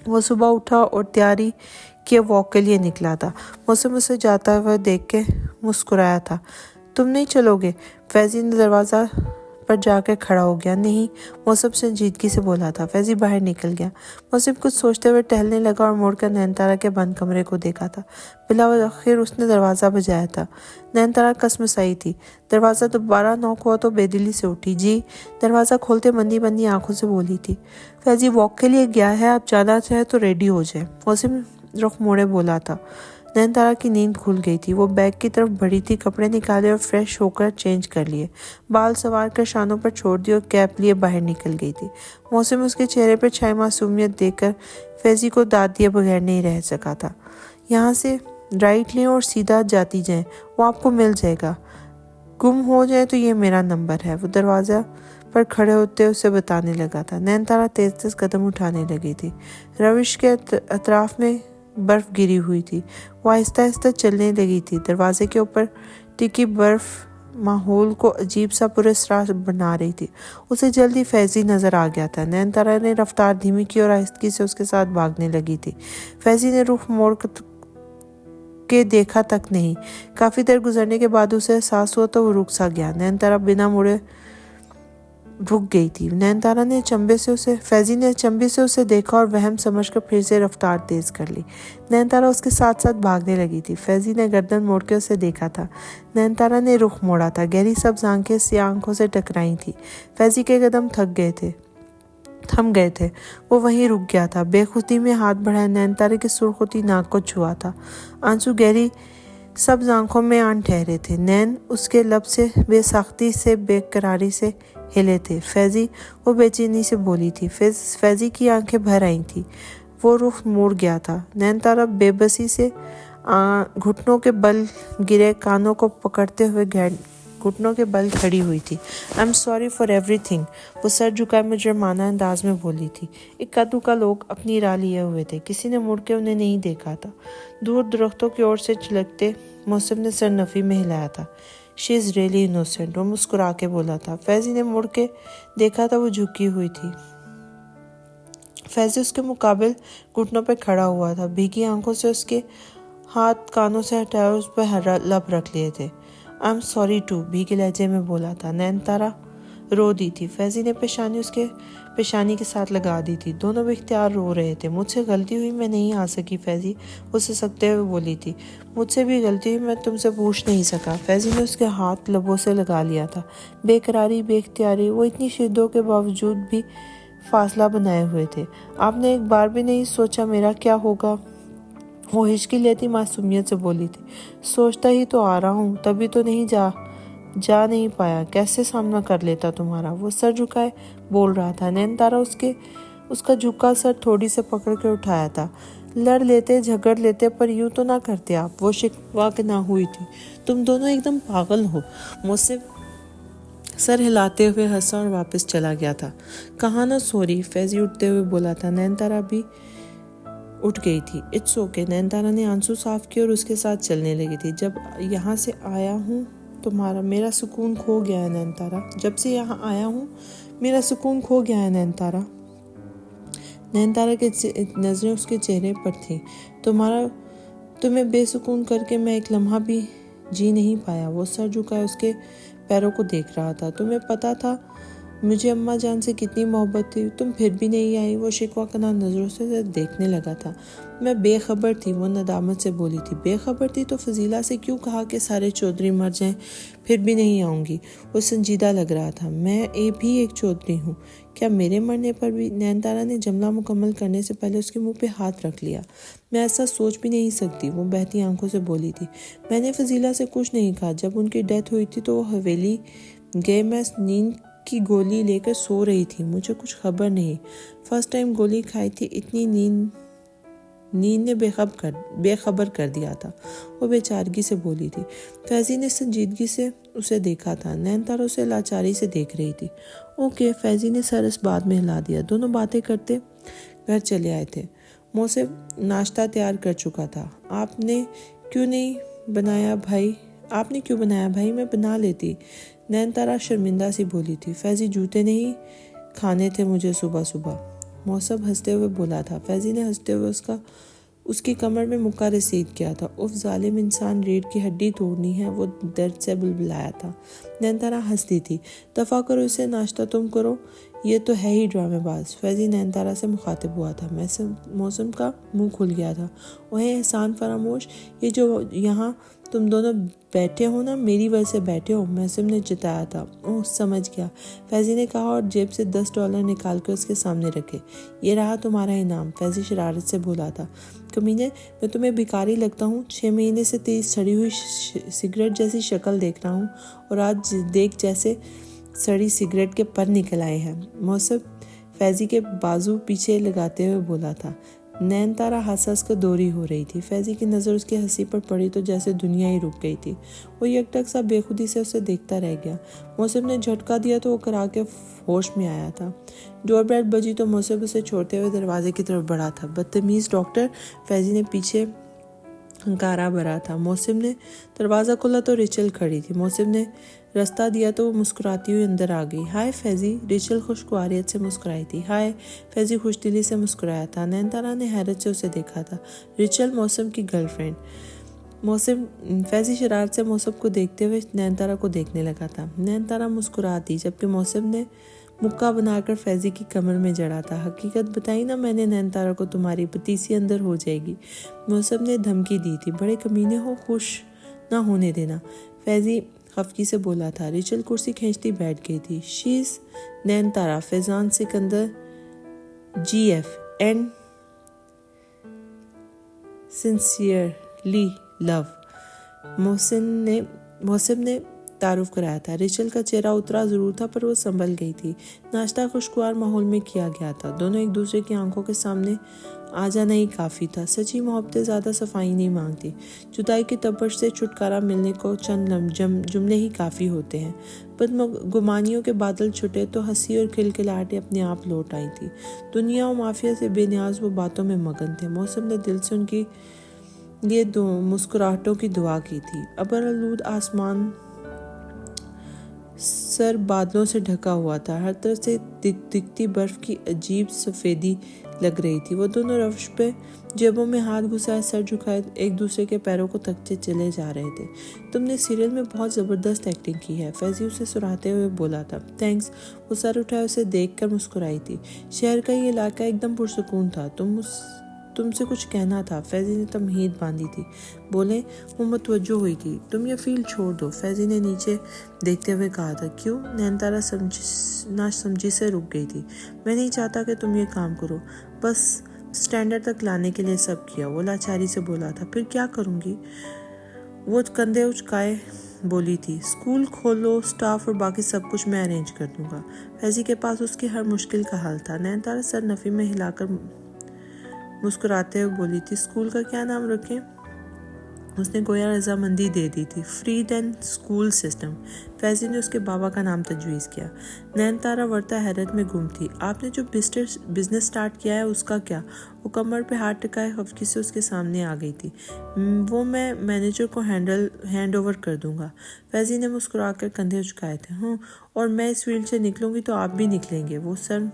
वो सुबह उठा और तैयारी किए वॉक के लिए निकला था। मौसम उसे जाता हुआ देख के मुस्कुराया था। तुम नहीं चलोगे? फैजी ने दरवाज़ा पर जाकर खड़ा हो गया। नहीं, मौसम संजीदगी से बोला था। फैजी बाहर निकल गया। मौसम कुछ सोचते हुए टहलने लगा और मुड़कर नैनतारा के बंद कमरे को देखा था। बिलाखिर उसने दरवाज़ा बजाया था। नैनतारा कसमसाई थी। दरवाज़ा दोबारा नॉक हुआ तो बेदिली से उठी। जी। दरवाज़ा खोलते मंदी मंदी आंखों से बोली थी। फैजी वॉक के लिए गया है, आप जाना चाहे तो रेडी हो जाए। मौसम रुख मोड़े बोला था। नैनतारा की नींद खुल गई थी। वो बैग की तरफ बढ़ी थी। कपड़े निकाले और फ्रेश होकर चेंज कर लिए। बाल संवार कर शानों पर छोड़ दिए और कैप लिए बाहर निकल गई थी। मौसम उसके चेहरे पर छाई मासूमियत देखकर फैजी को दाद दिए बगैर नहीं रह सका था। यहाँ से राइट लें और सीधा जाती जाएं, वो आपको मिल जाएगा। गुम हो जाए तो ये मेरा नंबर है। वो दरवाज़ा पर खड़े होते उसे बताने लगा था। नैनतारा तेज तेज कदम उठाने लगी थी। रविश के अतराफ में बर्फ गिरी हुई थी। वो आहिस्ता आहिस्ता चलने लगी थी। दरवाजे के ऊपर टिकी बर्फ माहौल को अजीब सा पुरस्कार बना रही थी। उसे जल्दी फैजी नजर आ गया था। नैनतारा ने रफ्तार धीमी की और आहिस्तगी से उसके साथ भागने लगी थी। फैजी ने रुख मोड़ के देखा तक नहीं। काफी देर गुजरने के बाद उसे एहसास हुआ तो वो रुक सा गया। नैनतारा बिना मुड़े रुक गई थी। नैनतारा ने फैजी ने अचंभे से उसे देखा और वहम समझकर फिर से रफ्तार तेज कर ली। नैनतारा उसके साथ साथ भागने लगी थी। फैजी ने गर्दन मोड़ के उसे देखा था। नैनतारा ने रुख मोड़ा था। गहरी सब्ज आंखें सियाह आंखों से टकराई थी। फैजी के कदम थम गए थे। वो वहीं रुक गया था। बेखुदी में हाथ बढ़ाए नैनतारा की सुर्खुती नाक को छुआ था। आंसू गहरी सब्ज आंखों में आन ठहरे थे। नैन उसके लब से बेसाख्ती से बेकरारी से हिले थे। फैजी, वो बेचैनी से बोली थी। फैजी की आंखें भर आई थी। वो रुख मुड़ गया था। नैनतारा बेबसी से घुटनों के बल गिरे कानों को पकड़ते हुए घुटनों के बल खड़ी हुई थी। आई एम सॉरी फॉर एवरीथिंग, वो सर झुकाए मुजरमाना अंदाज में बोली थी। इक्का दुक्का लोग अपनी राह लिए हुए थे। किसी ने मुड़ के उन्हें नहीं देखा था। दूर दरख्तों की ओर से चिलकते मौसम ने सर नफी में हिलाया था। शी इज़ रियली इनोसेंट, वो मुस्कुरा के बोला था। फैजी ने मुड़ के देखा था, वो झुकी हुई थी। फैजी उसके मुकाबिल घुटनों पर खड़ा हुआ था। भीगी आंखों से उसके हाथ कानों से हटाए उस पर लब रख लिए थे। आई एम सॉरी टू, भीगे लहजे में बोला था। नैनतारा रो दी थी। फैजी ने पेशानी उसके पेशानी के साथ लगा दी थी। दोनों बेख्तियार रो रहे थे। मुझसे गलती हुई, मैं नहीं आ सकी फैजी, वो सिसकते हुए बोली थी। मुझसे भी गलती हुई, मैं तुमसे पूछ नहीं सका। फैजी ने उसके हाथ लबों से लगा लिया था। बेकरारी बेख्तियारी, वो इतनी शिद्दों के बावजूद भी फासला बनाए हुए थे। आपने एक बार भी नहीं सोचा मेरा क्या होगा? वो हिचकी लेती मासूमियत से बोली थी। सोचता ही तो आ रहा हूँ, तभी तो नहीं जा नहीं पाया। कैसे सामना कर लेता तुम्हारा? वो सर झुकाए बोल रहा था। नैनतारा उसका झुका सर थोड़ी से पकड़ के उठाया था। लड़ लेते झगड़ लेते, पर यूं तो ना करते आप, वो शिकवा के ना हुई थी। तुम दोनों एकदम पागल हो। मुझसे सर हिलाते हुए हंसा और वापस चला गया था। कहा ना सॉरी, फैजी उठते हुए बोला था। नैनतारा भी उठ गई थी। इट्स ओके, नैनतारा ने आंसू साफ किए और उसके साथ चलने लगी थी। जब यहाँ से आया हूँ मेरा सुकून खो गया है नैनतारा। जब से यहाँ आया हूँ मेरा सुकून खो गया है नैनतारा। नैनतारा की नजरें उसके चेहरे पर थीं। तुम्हें बेसुकून करके मैं एक लम्हा भी जी नहीं पाया। वो सर झुकाए उसके पैरों को देख रहा था। तुम्हें पता था मुझे अम्मा जान से कितनी मोहब्बत थी, तुम फिर भी नहीं आई। वो शिकवा कना नजरों से देखने लगा था। मैं बेखबर थी, वो नदामत से बोली थी। बेखबर थी तो फजीला से क्यों कहा कि सारे चौधरी मर जाएं, फिर भी नहीं आऊँगी? वो संजीदा लग रहा था। मैं भी एक चौधरी हूँ, क्या मेरे मरने पर भी? नैनतारा ने जुमला मुकम्मल करने से पहले उसके मुंह पे हाथ रख लिया। मैं ऐसा सोच भी नहीं सकती, वो बहती आंखों से बोली थी। मैंने फजीला से कुछ नहीं कहा। जब उनकी डेथ हुई थी तो वो हवेली गए, मैं नींद की गोली लेकर सो रही थी, मुझे कुछ खबर नहीं। फर्स्ट टाइम गोली खाई थी, इतनी नींद ने बेखबर कर दिया था, वो बेचारगी से बोली थी। फैजी ने संजीदगी से उसे देखा था। नैनतारा उसे लाचारी से देख रही थी। ओके, फैजी ने सर इस बात में हिला दिया। दोनों बातें करते घर चले आए थे। मोसे नाश्ता तैयार कर चुका था। आपने क्यों बनाया भाई? मैं बना लेती। नैनतारा शर्मिंदा सी बोली थी। फैजी, जूते नहीं खाने थे मुझे सुबह सुबह, मौसम हंसते हुए बोला था। फैजी ने हंसते हुए उसकी कमर में मुक्का रसीद किया था। उफ जालिम इंसान, रीढ़ की हड्डी तोड़नी है, वो दर्द से बुलबुलाया था। नैनतारा हंसती थी। दफा करो इसे, नाश्ता तुम करो, ये तो है ही ड्रामेबाज। फैजी नैनतारा से मुखातिब हुआ था। मौसम का मुंह खुल गया था। वह एहसान फरामोश, ये जो यहाँ तुम दोनों बैठे हो ना, मेरी वजह से बैठे हो, मौसम ने जताया था। ओह, समझ गया, फैजी ने कहा और जेब से $10 निकाल कर उसके सामने रखे। ये रहा तुम्हारा इनाम, फैजी शरारत से बोला था। कमीने, मैं तुम्हें भिखारी लगता हूँ? 6 महीने से तेज सड़ी हुई सिगरेट जैसी शक्ल देख रहा हूँ और आज देख जैसे सड़ी सिगरेट के पर निकल आए हैं। मौसम फैजी के बाजू पीछे लगाते हुए बोला था। नैनतारा हंस कर दोहरी हो रही थी। फैजी की नज़र उसकी हंसी पर पड़ी तो जैसे दुनिया ही रुक गई थी। वो यकटक सा बेखुदी से उसे देखता रह गया। मौसम ने झटका दिया तो वो करा के होश में आया था। डोरबेल बजी तो मौसम उसे छोड़ते हुए दरवाजे की तरफ बढ़ा था। बदतमीज डॉक्टर, फैजी ने पीछे हंकारा भरा था। मौसम ने दरवाज़ा खोला तो रिचल खड़ी थी। मौसम ने रास्ता दिया तो वो मुस्कुराती हुई अंदर आ गई। हाय फैजी, रिचल खुशगवारियत से मुस्कुराई थी। हाय, फैजी खुशदिली से मुस्कुराया था। नैनतारा ने हैरत से उसे देखा था। रिचल मौसम की गर्लफ्रेंड। फैजी शरारत से मौसम को देखते हुए नैनतारा को देखने लगा था। नैनतारा मुस्कुरा दी, जबकि मौसम ने मुक्का बनाकर फैजी की कमर में जड़ा था। हकीकत बताई ना मैंने नैनतारा को, तुम्हारी पतीसी अंदर हो जाएगी। मौसम ने धमकी दी थी। बड़े कमीने हो, खुश ना होने देना, फैजी खफकी से बोला था। रिचल कुर्सी खींचती बैठ गई थी। शीज Nayanthara Faizan Sikandar GF and sincerely love. Mohsin ने तारुफ कराया था। रिचल का चेहरा उतरा जरूर था पर वो संभल गई थी। नाश्ता खुशगवार माहौल में किया गया था। दोनों एक दूसरे की आंखों के सामने आ जाना ही काफ़ी था। सच्ची मोहब्बतें ज़्यादा सफाई नहीं मांगती। जुदाई की तपश से छुटकारा मिलने को चंद जुमले ही काफ़ी होते हैं। बदगुमानियों के बादल छुटे तो हंसी और खिलखिलाहटें अपने आप लौट आई थी। दुनिया और माफिया से बेनियाज वो बातों में मगन थे। मौसम ने दिल से उनकी ये दो मुस्कुराहटों की दुआ की थी। अबर आलूद आसमान सर बादलों से ढका हुआ था। हर तरफ से दिखती बर्फ की अजीब सफ़ेदी लग रही थी। वो दोनों रफ्श पे जेबों में हाथ घुसाए सर झुकाए एक दूसरे के पैरों को तकते चले जा रहे थे। तुमने सीरियल में बहुत ज़बरदस्त एक्टिंग की है, फैजी उसे सुराते हुए बोला था। थैंक्स। वो सर उठाए उसे देखकर मुस्कुराई थी। शहर का ये इलाका एकदम पुरसुकून था। तुमसे कुछ कहना था, फैजी ने तमहीद बांधी थी। बोले, वो मुतवज्जो हुई थी। तुम ये फील्ड छोड़ दो, फैजी ने नीचे देखते हुए कहा था। क्यों? नैनतारा ना समझी से रुक गई थी। मैं नहीं चाहता कि तुम ये काम करो, बस स्टैंडर्ड तक लाने के लिए सब किया, वो लाचारी से बोला था। फिर क्या करूँगी? वो कंधे उचकाए बोली थी। स्कूल खोलो, स्टाफ और बाकी सब कुछ मैं अरेंज कर दूंगा। फैजी के पास उसकी हर मुश्किल का हल था। नैनतारा सर नफ़ी में हिलाकर मुस्कुराते हुए बोली थी। स्कूल का क्या नाम रखें? उसने गोया रजामंदी दे दी थी। Freed and school system. Faizi ने उसके बाबा का नाम तजवीज़ किया। नैनतारा वर्ता हैरत में गुम थी। आपने जो बिजनेस स्टार्ट किया है उसका क्या? वो कमर पे हाथ टिकाए खफकी से उसके सामने आ गई थी। वो मैं मैनेजर को हैंड ओवर कर दूंगा। फैजी ने मुस्कुराकर कंधे उचकाए थे। और मैं इस फील्ड से निकलूंगी तो आप भी निकलेंगे। वो सर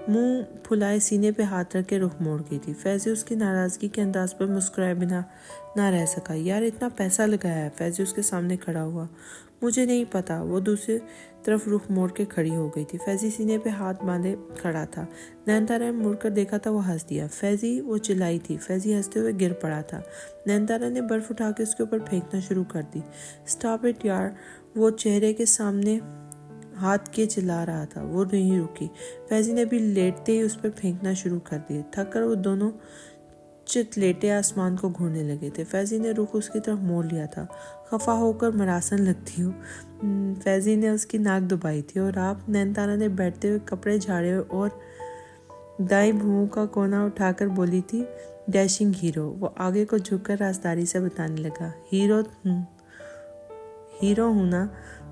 मुंह फुलाए सीने पे हाथ रख के रुख मोड़ गई थी। फैजी उसकी नाराज़गी के अंदाज पर मुस्कुराए बिना ना रह सका। यार इतना पैसा लगाया है। फैजी उसके सामने खड़ा हुआ। मुझे नहीं पता। वो दूसरी तरफ रुख मोड़ के खड़ी हो गई थी। फैजी सीने पे हाथ बांधे खड़ा था। नैनतारा ने मुड़कर देखा था। वो हंस दिया। फैजी, वो चिल्लाई थी। फैजी हंसते हुए गिर पड़ा था। नैनतारा ने बर्फ उठा के उसके ऊपर फेंकना शुरू कर दी। स्टॉप इट यार। वो चेहरे के सामने हाथ के चिल्ला रहा था। वो नहीं रुकी। फैजी ने भी लेटते ही उस पर फेंकना शुरू कर दिए। थक कर वो दोनों चित लेटे आसमान को घूरने लगे थे। फैजी ने रुख उसकी तरफ मोड़ लिया था। खफा होकर मरासन लगती हो। फैजी ने उसकी नाक दबाई थी। और आप? नैनतारा ने बैठते हुए कपड़े झाड़े और दाई भुओं का कोना उठाकर बोली थी। Dashing hero. वो आगे को झुककर राजदारी से बताने लगा। हीरो हूँ ना।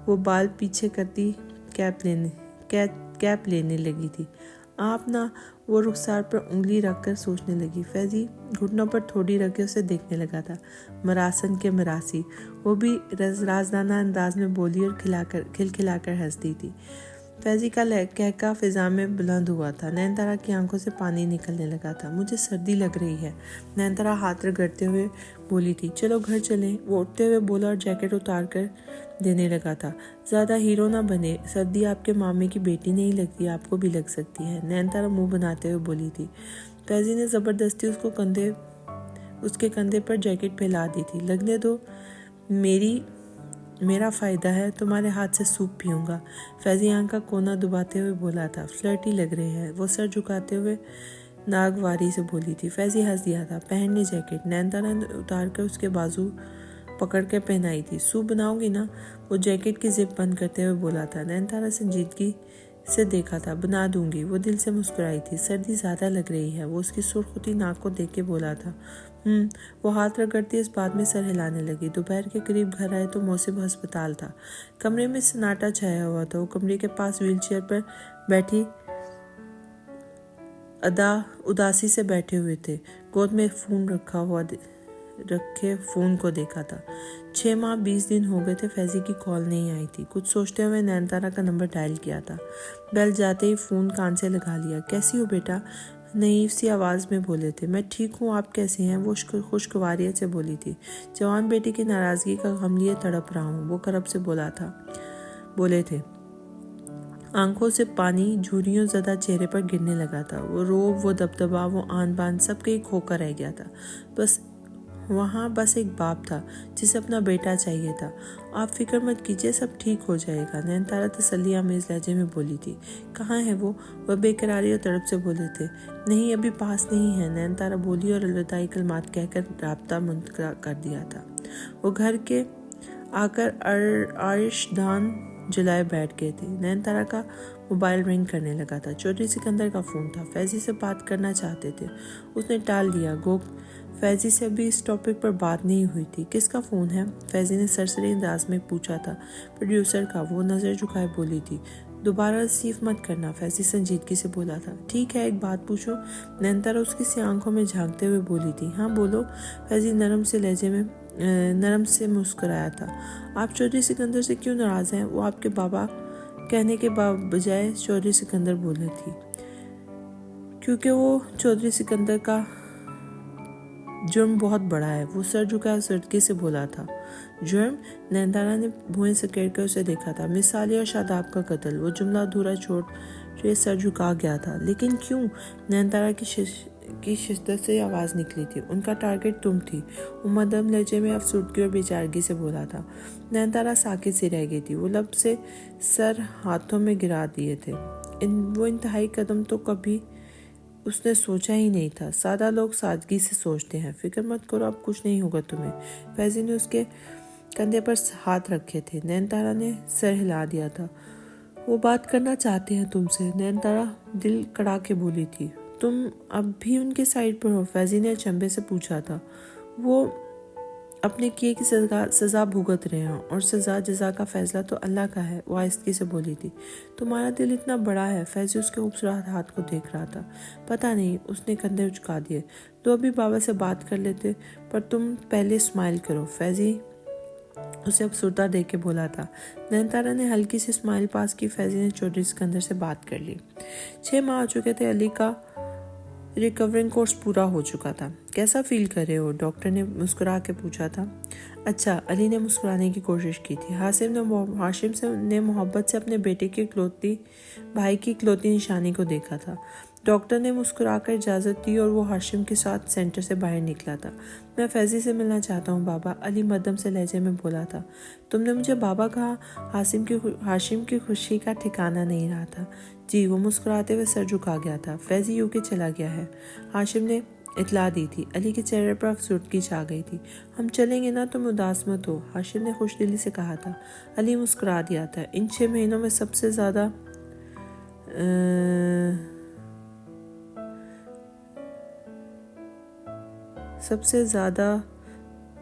वो बाल पीछे करती कैप लेने लगी थी। आप ना। वो रुखसार पर उंगली रखकर सोचने लगी। फैजी घुटनों पर थोड़ी रखे उसे देखने लगा था। मरासन के मरासी। वो भी राजदाना अंदाज में बोली और खिलखिलाकर हंसती थी। फैजी का कहका फिजा में बुलंद हुआ था। नैनतारा की आंखों से पानी निकलने लगा था। मुझे सर्दी लग रही है। नैनतारा हाथ रगड़ते हुए बोली थी। चलो घर चलें। वो उठते हुए बोला और जैकेट उतार कर देने लगा था। ज़्यादा हीरो ना बने। सर्दी आपके मामे की बेटी नहीं लगती, आपको भी लग सकती है। नैनतारा मुंह बनाते हुए बोली थी। फैजी ने ज़बरदस्ती उसके कंधे पर जैकेट फैला दी थी। लगने दो, मेरा फ़ायदा है। तुम्हारे हाथ से सूप पीऊँगा। फैजी आंख का कोना दबाते हुए बोला था। फ्लर्टी लग रहे हैं। वो सर झुकाते हुए नागवारी से बोली थी। फैजी हंस दिया था। पहन ली जैकेट। नैनतारा ने उतार कर उसके बाजू पकड़ के पहनाई थी। सूप बनाओगी ना? वो जैकेट की जिप बंद करते हुए बोला था। नैनतारा संजीदगी से देखा था। बना दूंगी। वो दिल से मुस्कुराई थी। सर्दी ज़्यादा लग रही है। वो उसकी सुर्खुती नाक को देख के बोला था। वो हाथ रगड़ती इस बात में सर हिलाने लगी। दोपहर के करीब घर आए तो मौसिब अस्पताल था। कमरे में सन्नाटा छाया हुआ था। वो कमरे के पास व्हीलचेयर पर बैठी उदासी से बैठे हुए थे। गोद में फोन रखे फोन को देखा था। 6 माह 20 दिन हो गए थे। फैजी की कॉल नहीं आई थी। कुछ सोचते हुए नैनतारा का नंबर डायल किया था। बेल जाते ही फोन कान से लगा लिया। कैसी हो बेटा? नईव सी आवाज़ में बोले थे। मैं ठीक हूँ, आप कैसे हैं? वो खुशगवारियत से बोली थी। जवान बेटी की नाराज़गी का गम लिए तड़प रहा हूँ, वो करब से बोले थे। आंखों से पानी झुर्रियों ज़्यादा चेहरे पर गिरने लगा था। वो रोब, वो दबदबा, वो आन बान सब कहीं खोकर रह गया था। बस एक बाप था जिसे अपना बेटा चाहिए था। आप फिक्र मत कीजिए, सब ठीक हो जाएगा, नयनतारा तसल्ली आमेज लहजे में बोली थी। कहाँ है वो? वह बेकरारी और तड़प से बोले थे। नहीं, अभी पास नहीं है, नयनतारा बोली और अलविदाई कलमात कहकर राब्ता मुंतकिल कर दिया था। वो घर के आकर आरिशदान जलाए बैठ गए थे। नयनतारा का मोबाइल रिंग करने लगा था। चौधरी सिकंदर का फ़ोन था। फैज़ी से बात करना चाहते थे, उसने टाल दिया। फैज़ी से अभी इस टॉपिक पर बात नहीं हुई थी। किसका फ़ोन है? फैज़ी ने सरसरी अंदाज में पूछा था। प्रोड्यूसर का। वो नज़र झुकाए बोली थी। दोबारा रिसीव मत करना, फैज़ी संजीदगी से बोला था। ठीक है, एक बात पूछो, नयनतारा उसकी सी आंखों में झांकते हुए बोली थी। हाँ बोलो, फैज़ी नरम से मुस्कुराया था। आप चौधरी सिकंदर से क्यों नाराज़ हैं? वो आपके बाबा कहने के बजाय चौधरी सिकंदर बोले थी, क्योंकि वो चौधरी सिकंदर का जुर्म बहुत बड़ा है। वो सर झुकाए सड़की से बोला था। जुर्म? नयनतारा ने भुएं से कर उसे देखा था। मिस आलिया और शादाब का कत्ल। वो जुमला अधूरा छोड़ सर झुका गया था। लेकिन क्यों? नयनतारा की शिद्दत से आवाज़ निकली थी। उनका टारगेट तुम थी। वो मध्यम लहजे में अफसुर्दगी और बेचारगी से बोला था। नयनतारा साकित सी रह गई थी। वो लब से सर हाथों में गिरा दिए थे। वो इंतहाई कदम तो कभी उसने सोचा ही नहीं था। सादा लोग सादगी से सोचते हैं। फिक्र मत करो, अब कुछ नहीं होगा तुम्हें। फैज़ी ने उसके कंधे पर हाथ रखे थे। नयनतारा ने सर हिला दिया था। वो बात करना चाहते हैं तुमसे, नयनतारा दिल कड़ा के बोली थी। तुम अब भी उनके साइड पर हो? फैज़ी ने अचंभे से पूछा था। वो अपने किए की सज़ा भुगत रहे हैं और सज़ा जज़ा का फैसला तो अल्लाह का है, वो आहिस्तगी से बोली थी। तुम्हारा दिल इतना बड़ा है? फैज़ी उसके खूबसूरत हाथ को देख रहा था। पता नहीं, उसने कंधे उचका दिए। तो अभी बाबा से बात कर लेते, पर तुम पहले स्माइल करो, फैज़ी उसे अफसुर्दा देख के बोला था। नयनतारा ने हल्की सी स्माइल पास की। फैज़ी ने चौधरी सिकंदर से बात कर ली। 6 माह हो चुके थे। अली का रिकवरिंग कोर्स पूरा हो चुका था। कैसा फील कर रहे हो? डॉक्टर ने मुस्कुरा के पूछा था। अच्छा, अली ने मुस्कुराने की कोशिश की थी। हाशिम ने मोहब्बत से अपने बेटे की भाई की इकलौती निशानी को देखा था। डॉक्टर ने मुस्कुराकर इजाज़त दी और वो हाशिम के साथ सेंटर से बाहर निकला था। मैं फैज़ी से मिलना चाहता हूँ बाबा, अली मध्यम से लहजे में बोला था। तुमने मुझे बाबा कहा? हाशिम की खुशी का ठिकाना नहीं रहा था। जी, वो मुस्कुराते हुए सर झुका गया था। फैज़ी यूके चला गया है, हाशिम ने इतला दी थी। अली के चेहरे पर अफसुर्दगी छा गई थी। हम चलेंगे ना, तुम उदास मत हो, हाशिम ने खुशदिली से कहा था। अली मुस्कुरा दिया था। इन 6 महीनों में सबसे ज़्यादा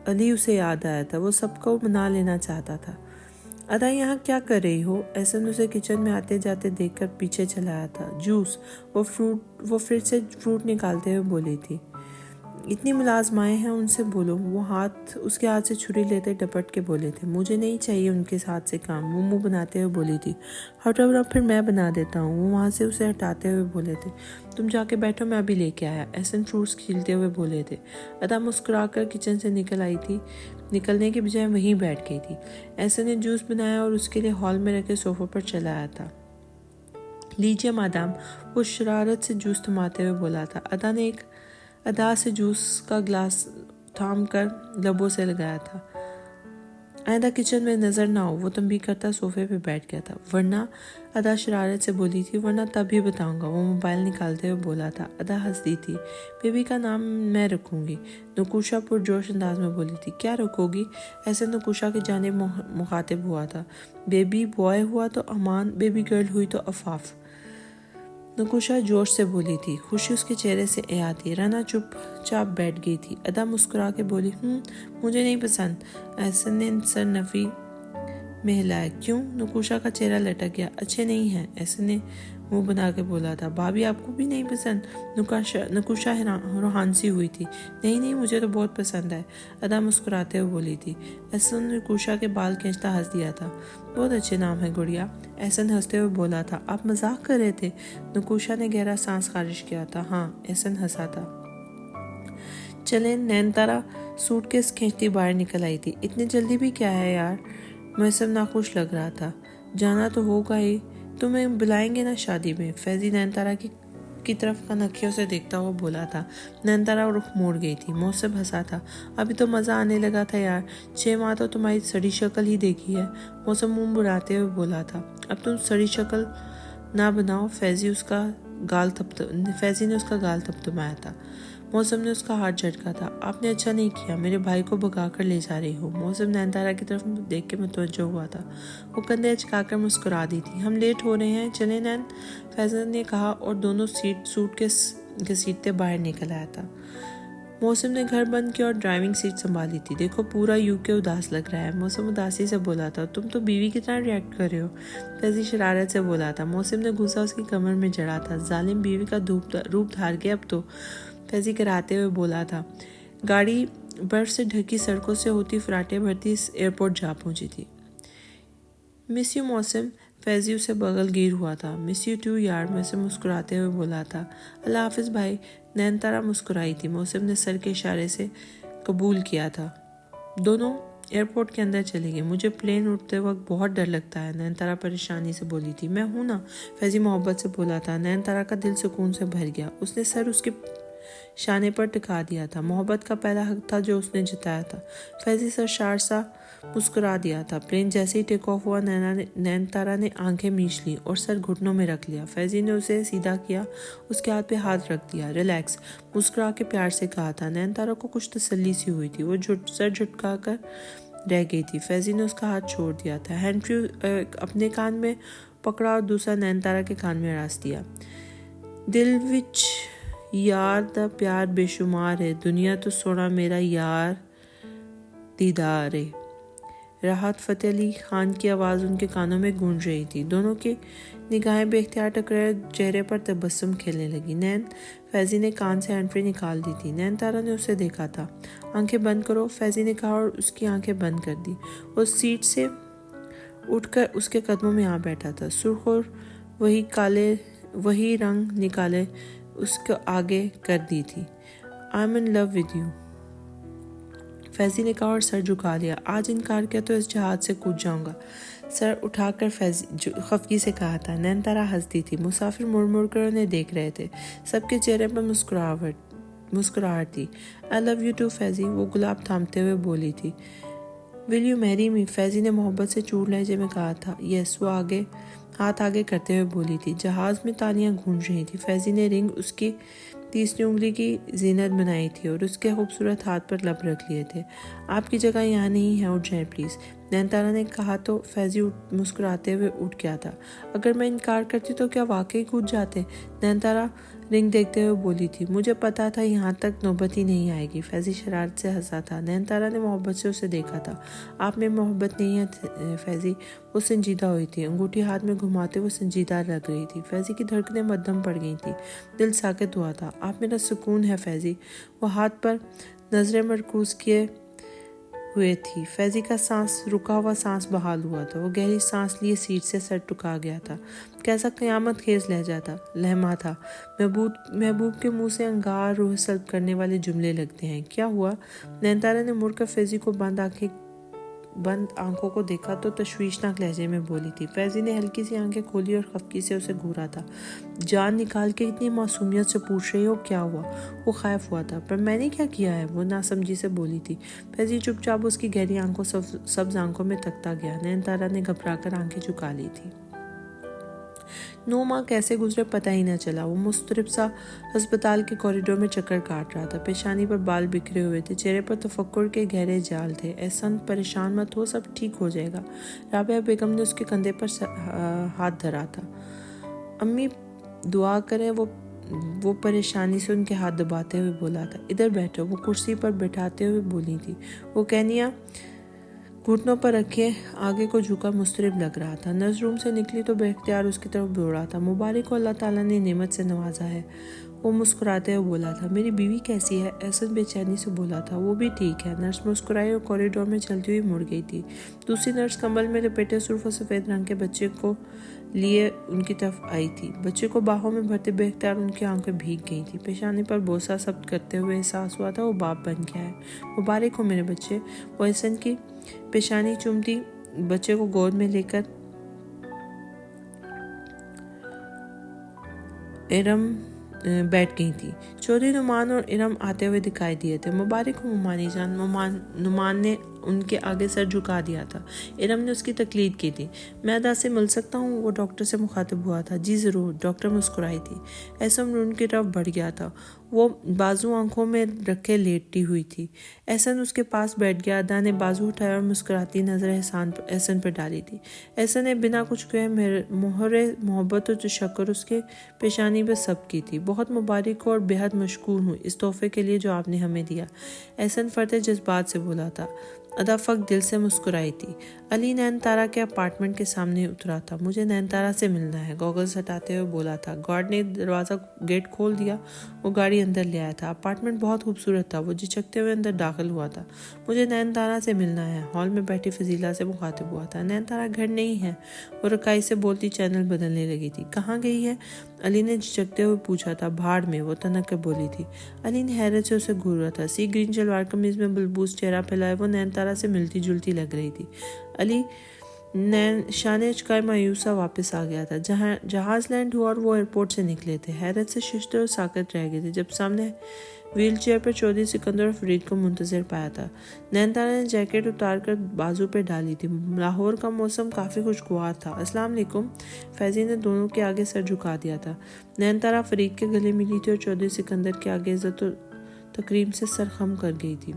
अली उसे याद आया था। वो सबको मना लेना चाहता था। अदा, यहाँ क्या कर रही हो? एहसन उसे किचन में आते जाते देखकर पीछे चला आया था। जूस। वो फ्रिज से फ्रूट निकालते हुए बोली थी। इतनी मुलाजमाएं हैं, उनसे बोलो। उसके हाथ से छुरी लेते डपट के बोले थे। मुझे नहीं चाहिए उनके हाथ से काम, वो मुंह बनाते हुए बोली थी। हटाओ, फिर मैं बना देता हूँ। वो वहाँ से उसे हटाते हुए बोले थे। तुम जाके बैठो, मैं अभी लेके आया, एहसन फ्रूट्स छीलते हुए बोले थे। अदा मुस्कुरा कर किचन से निकल आई थी। निकलने के बजाय वहीं बैठ गई थी। एहसन ने जूस बनाया और उसके लिए हॉल में रखे सोफे पर चला आया था। लीजिए मादाम, वो शरारत से जूस थमाते हुए बोला था। अदा से जूस का ग्लास थाम कर लबों से लगाया था। आइंदा किचन में नजर ना हो, वो तंबीह करता सोफे पे बैठ गया था। वरना, अदा शरारत से बोली थी। वरना तब भी बताऊंगा, वो मोबाइल निकालते हुए बोला था। अदा हंस दी थी। बेबी का नाम मैं रखूंगी, नकुशा पुरजोश अंदाज में बोली थी। क्या रखोगी? ऐसे नकुशा की जानिब मुखातिब हुआ था। बेबी बॉय हुआ तो अमान, बेबी गर्ल हुई तो अफाफ, नकुशा जोश से बोली थी। खुशी उसके चेहरे से आया थी। रना चुपचाप बैठ गई थी। अदा मुस्कुरा के बोली, मुझे नहीं पसंद। एहसन ने सर नफी में हिलाया। क्यों? नकुशा का चेहरा लटक गया। अच्छे नहीं हैं, एहसन ने मुंह बना के बोला था। भाभी, आपको भी नहीं पसंद? नकुशा रोहानसी हुई थी। नहीं, मुझे तो बहुत पसंद है, अदा मुस्कुराते हुए बोली थी। एहसन ने नकुशा के बाल खींचता हंस दिया था। बहुत अच्छे नाम है गुड़िया, एहसन हंसते हुए बोला था। आप मजाक कर रहे थे? नकुशा ने गहरा सांस खारिज किया था। हाँ, एहसन हंसा था। चलें। नयनतारा सूटकेस खींचती बाहर निकल आई थी। इतनी जल्दी भी क्या है यार? मौसम नाखुश लग रहा था। जाना तो होगा ही, تمہیں بلائیں گے نا شادی میں؟ فیضی نینتارا کی طرف کنکھیوں سے دیکھتا ہوا بولا تھا۔ نینتارا رخ موڑ گئی تھی۔ محسن ہنسا تھا۔ ابھی تو مزہ آنے لگا تھا یار، 6 ماہ تو تمہاری سڑی شکل ہی دیکھی ہے۔ محسن منہ بڑھاتے ہوئے بولا تھا۔ اب تم سڑی شکل نہ بناؤ۔ فیضی نے اس کا گال تھپتھپایا تھا۔ محسن نے اس کا ہاتھ جھٹکا تھا۔ آپ نے اچھا نہیں کیا، میرے بھائی کو بھگا کر لے جا رہی ہو۔ محسن نینتارا کی طرف دیکھ کے متوجہ ہوا تھا۔ وہ کندھے اچکا کر مسکرا دی تھی۔ ہم لیٹ ہو رہے ہیں، چلیں نین، فیضان نے کہا اور دونوں سوٹ کے گھسیٹتے باہر نکل آیا تھا۔ محسن نے گھر بند کیا اور ڈرائیونگ سیٹ سنبھالی تھی۔ دیکھو پورا UK اداس لگ رہا ہے۔ محسن اداسی سے بولا تھا۔ تم تو بیوی کی طرح ریئیکٹ کر رہے ہو، فیضی شرارت سے بولا تھا۔ محسن نے غصہ اس کی کمر میں جڑا تھا۔ ظالم بیوی کا روپ دھار گیا اب تو، فیضی کراتے ہوئے بولا تھا۔ گاڑی برف سے ڈھکی سڑکوں سے ہوتی فراٹے بھرتی ایئرپورٹ جا پہنچی تھی۔ مس یو محسن، فیضی اسے بغل گیر ہوا تھا۔ مس یو ٹو یار، محسن مسکراتے ہوئے بولا تھا۔ اللہ حافظ بھائی، نینتارا مسکرائی تھی۔ محسن نے سر کے اشارے سے قبول کیا تھا۔ دونوں ایئرپورٹ کے اندر چلے گئے۔ مجھے پلین اٹھتے وقت بہت ڈر لگتا ہے، نینتارا پریشانی سے بولی تھی۔ میں ہوں نا، فیضی محبت سے بولا تھا۔ نینتارا کا دل سکون سے بھر گیا۔ اس نے سر اس کے شانے پر ٹکا دیا تھا۔ محبت کا پہلا حق تھا جو اس نے جتایا تھا۔ فیضی سرشار سا مسکرا دیا تھا۔ پلین جیسے ہی ٹیک آف ہوا، نینتارا نے آنکھیں میچ لی اور سر گھٹنوں میں رکھ لیا۔ فیضی نے اسے سیدھا کیا، اس کے ہاتھ پہ ہاتھ رکھ دیا۔ ریلیکس، مسکرا کے پیار سے کہا تھا۔ نینتارا کو کچھ تسلی سی ہوئی تھی، وہ سر جھٹکا کر رہ گئی تھی۔ فیضی نے اس کا ہاتھ چھوڑ دیا تھا۔ ہینڈ فری اپنے کان میں پکڑا اور دوسرا نینتارا کے کان میں راس دیا۔ دل وچ یار دا پیار بے شمار ہے، دنیا تو سونا میرا یار دیدار ہے۔ راحت فتح علی خان کی آواز ان کے کانوں میں گونج رہی تھی۔ دونوں کی نگاہیں بے اختیار ٹکرائے، چہرے پر تبسم کھیلنے لگی۔ نین، فیضی نے کان سے ہینڈ فری نکال دی تھی۔ نینتارا نے اسے دیکھا تھا۔ آنکھیں بند کرو، فیضی نے کہا اور اس کی آنکھیں بند کر دی۔ وہ سیٹ سے اٹھ کر اس کے قدموں میں آ بیٹھا تھا۔ سرخ اور وہی رنگ نکالے اس کو آگے کر دی تھی۔ I'm in love with you، Faizi نے کہا اور سر جھکا لیا۔ آج انکار کیا تو اس جہاز سے کود جاؤں گا، سر اٹھا کر فیضی خفگی سے کہا تھا۔ نینتارا ہنستی تھی۔ مسافر مڑ مڑ کر انہیں دیکھ رہے تھے۔ سب کے چہرے پر مسکراہٹ تھی۔ I love you too Faizi, وہ گلاب تھامتے ہوئے بولی تھی۔ Will you marry me، Faizi نے محبت سے چور لہجے میں کہا تھا۔ Yes، وہ ہاتھ آگے کرتے ہوئے بولی تھی۔ جہاز میں تالیاں گونج رہی تھی۔ فیضی نے رنگ اس کی تیسری انگلی کی زینت بنائی تھی اور اس کے خوبصورت ہاتھ پر لب رکھ لیے تھے۔ آپ کی جگہ یہاں نہیں ہے، اٹھ جائیں پلیز، نینتارا نے کہا تو فیضی مسکراتے ہوئے اٹھ گیا تھا۔ اگر میں انکار کرتی تو کیا واقعی کود جاتے؟ نینتارا رنگ دیکھتے ہوئے بولی تھی۔ مجھے پتا تھا یہاں تک نوبت ہی نہیں آئے گی، فیضی شرارت سے ہنسا تھا۔ نینتارا نے محبت سے اسے دیکھا تھا۔ آپ میں محبت نہیں ہے فیضی، وہ سنجیدہ ہوئی تھی۔ انگوٹھی ہاتھ میں گھماتے ہوئے سنجیدہ لگ رہی تھی۔ فیضی کی دھڑکنیں مدھم پڑ گئی تھی، دل ساکت ہوا تھا۔ آپ میرا سکون ہے فیضی، وہ ہاتھ پر نظریں مرکوز کیے ہوئے تھی۔ فیضی کا رکا ہوا سانس بحال ہوا تھا۔ وہ گہری سانس لیے سیٹ سے سر ٹکا گیا تھا۔ کیسا قیامت خیز لہما تھا۔ محبوب کے منہ سے انگار روح سلب کرنے والے جملے لگتے ہیں۔ کیا ہوا؟ نینتارا نے مڑ کر فیضی کو بند آنکھوں کو دیکھا تو تشویشناک لہجے میں بولی تھی۔ فیضی نے ہلکی سی آنکھیں کھولی اور خفگی سے اسے گھورا تھا۔ جان نکال کے اتنی معصومیت سے پوچھ رہی ہو کیا ہوا؟ وہ خائف ہوا تھا۔ پر میں نے کیا کیا ہے؟ وہ ناسمجھی سے بولی تھی۔ فیضی چپ چاپ اس کی گہری آنکھوں سبز آنکھوں میں تکتا گیا۔ نینتارا نے گھبرا کر آنکھیں جھکا لی تھی۔ 9 ماہ کیسے گزرے پتہ ہی نہ چلا۔ وہ مضطرب سا ہسپتال کے کوریڈور میں چکر کاٹ رہا تھا۔ پیشانی پر بال بکھرے ہوئے تھے، چہرے پر تفکر کے گہرے جال تھے۔ احسن، پریشان مت ہو، سب ٹھیک ہو جائے گا، رابعہ بیگم نے اس کے کندھے پر ہاتھ دھرا تھا۔ امی دعا کریں، وہ پریشانی سے ان کے ہاتھ دباتے ہوئے بولا تھا۔ ادھر بیٹھو، وہ کرسی پر بٹھاتے ہوئے بولی تھی۔ وہ کہنیاں گھٹنوں پر رکھے آگے کو جھکا مضطرب لگ رہا تھا۔ نرس روم سے نکلی تو بے اختیار اس کی طرف دوڑا تھا۔ مبارک ہو، اللہ تعالیٰ نے نعمت سے نوازا ہے، وہ مسکراتے ہوئے بولا تھا۔ میری بیوی کیسی ہے؟ احسن بے چینی سے بولا تھا۔ وہ بھی ٹھیک ہے، نرس مسکرائی اور کوریڈور میں چلتی ہوئی مڑ گئی تھی۔ دوسری نرس کمبل میں لپیٹے سرخ و سفید رنگ کے بچے کو لیے ان کی طرف آئی تھی۔ بچے کو باہوں میں بھرتے بے اختیار ان کی آنکھیں بھیگ گئی تھی۔ پیشانی پر بوسہ ثبت کرتے ہوئے احساس ہوا تھا وہ باپ بن گیا ہے۔ مبارک ہو میرے بچے، وہ احسن کی پیشانی چومتی بچے کو گود میں لے کر इरम बैठ गई थी। चौधरी नुमान और इरम आते हुए दिखाई दिए थे। मुबारक हो मुमानी जान। नुमान ने उनके आगे सर झुका दिया था। इरम ने उसकी तकलीद की थी। मैं अदा से मिल सकता हूँ? वो डॉक्टर से मुखातिब हुआ था। जी ज़रूर। डॉक्टर मुस्कुराई थी। एहसन उनकी तरफ बढ़ गया था। वो बाजू आंखों में रखे लेटी हुई थी। एहसन उसके पास बैठ गया। अदा ने बाजू उठाया और मुस्कुराती नजर एहसन पर डाली थी। एहसन ने बिना कुछ कहे मोहरे मोहब्बत और तशक्कुर उसके पेशानी पर सब की थी। बहुत मुबारक और बेहद मशकूर हूँ इस तोहफे के लिए जो आपने हमें दिया। एहसन फर्द जज्बात से बोला था। अदा फक दिल से मुस्कुराई थी। अली नैनतारा के अपार्टमेंट के सामने उतरा था। मुझे नैनतारा से मिलना है, गॉगल्स हटाते हुए बोला था। गार्ड ने दरवाज़ा गेट खोल दिया। वो गाड़ी अंदर ले आया था। अपार्टमेंट बहुत खूबसूरत था। वो झिझकते हुए अंदर दाखिल हुआ था। मुझे नैनतारा से मिलना है। हॉल में बैठी फजीला से मुखातिब हुआ था। नैनतारा घर नहीं है। वो रकाई से बोलती चैनल बदलने लगी थी। कहाँ गई है? अली ने झिझकते हुए पूछा था। भाड़ में, वो तनक के बोली थी। अली ने हैरत से उसे घूरा था। सी ग्रीन शलवार कमीज में बलबूस चेहरा फैलाए वो नैनतारा से मिलती जुलती लग रही थी। अली शाने चुकाए मायूसा वापस आ गया था। जहाज लैंड हुआ और वो एयरपोर्ट से निकले थे। हैरत से शिश्ते और साकत रह गए थे जब सामने व्हील चेयर पर चौधरी सिकंदर और फरीद को मुंतजर पाया था। नैनतारा ने जैकेट उतार कर बाजू पे डाली थी। लाहौर का मौसम काफ़ी खुशगवार था। अस्सलाम वालेकुम। फैजी ने दोनों के आगे सर झुका दिया था। नैनतारा फरीद के गले मिली थी और चौधरी सिकंदर के आगे इज्जत और तकरीम से सर खम कर गई थी।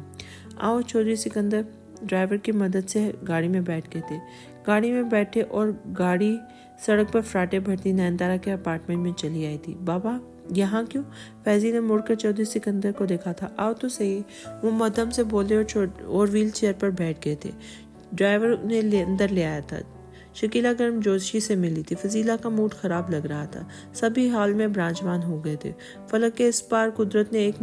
आओ। चौधरी सिकंदर ड्राइवर की मदद से गाड़ी में बैठ गए थे। गाड़ी में बैठे और गाड़ी सड़क पर फराटे भरती नैनतारा के अपार्टमेंट में चली आई थी। बाबा यहाँ क्यों? फैजी ने मुड़कर चौधरी सिकंदर को देखा था। आओ तो सही। वो मध्यम से बोले और व्हील चेयर पर बैठ गए थे। ड्राइवर उन्हें अंदर ले आया था। शकीला गर्म जोशी से मिली थी। फजीला का मूड खराब लग रहा था। सभी हाल में ब्रांचवान हो गए थे। फलक के इस पार कुदरत ने एक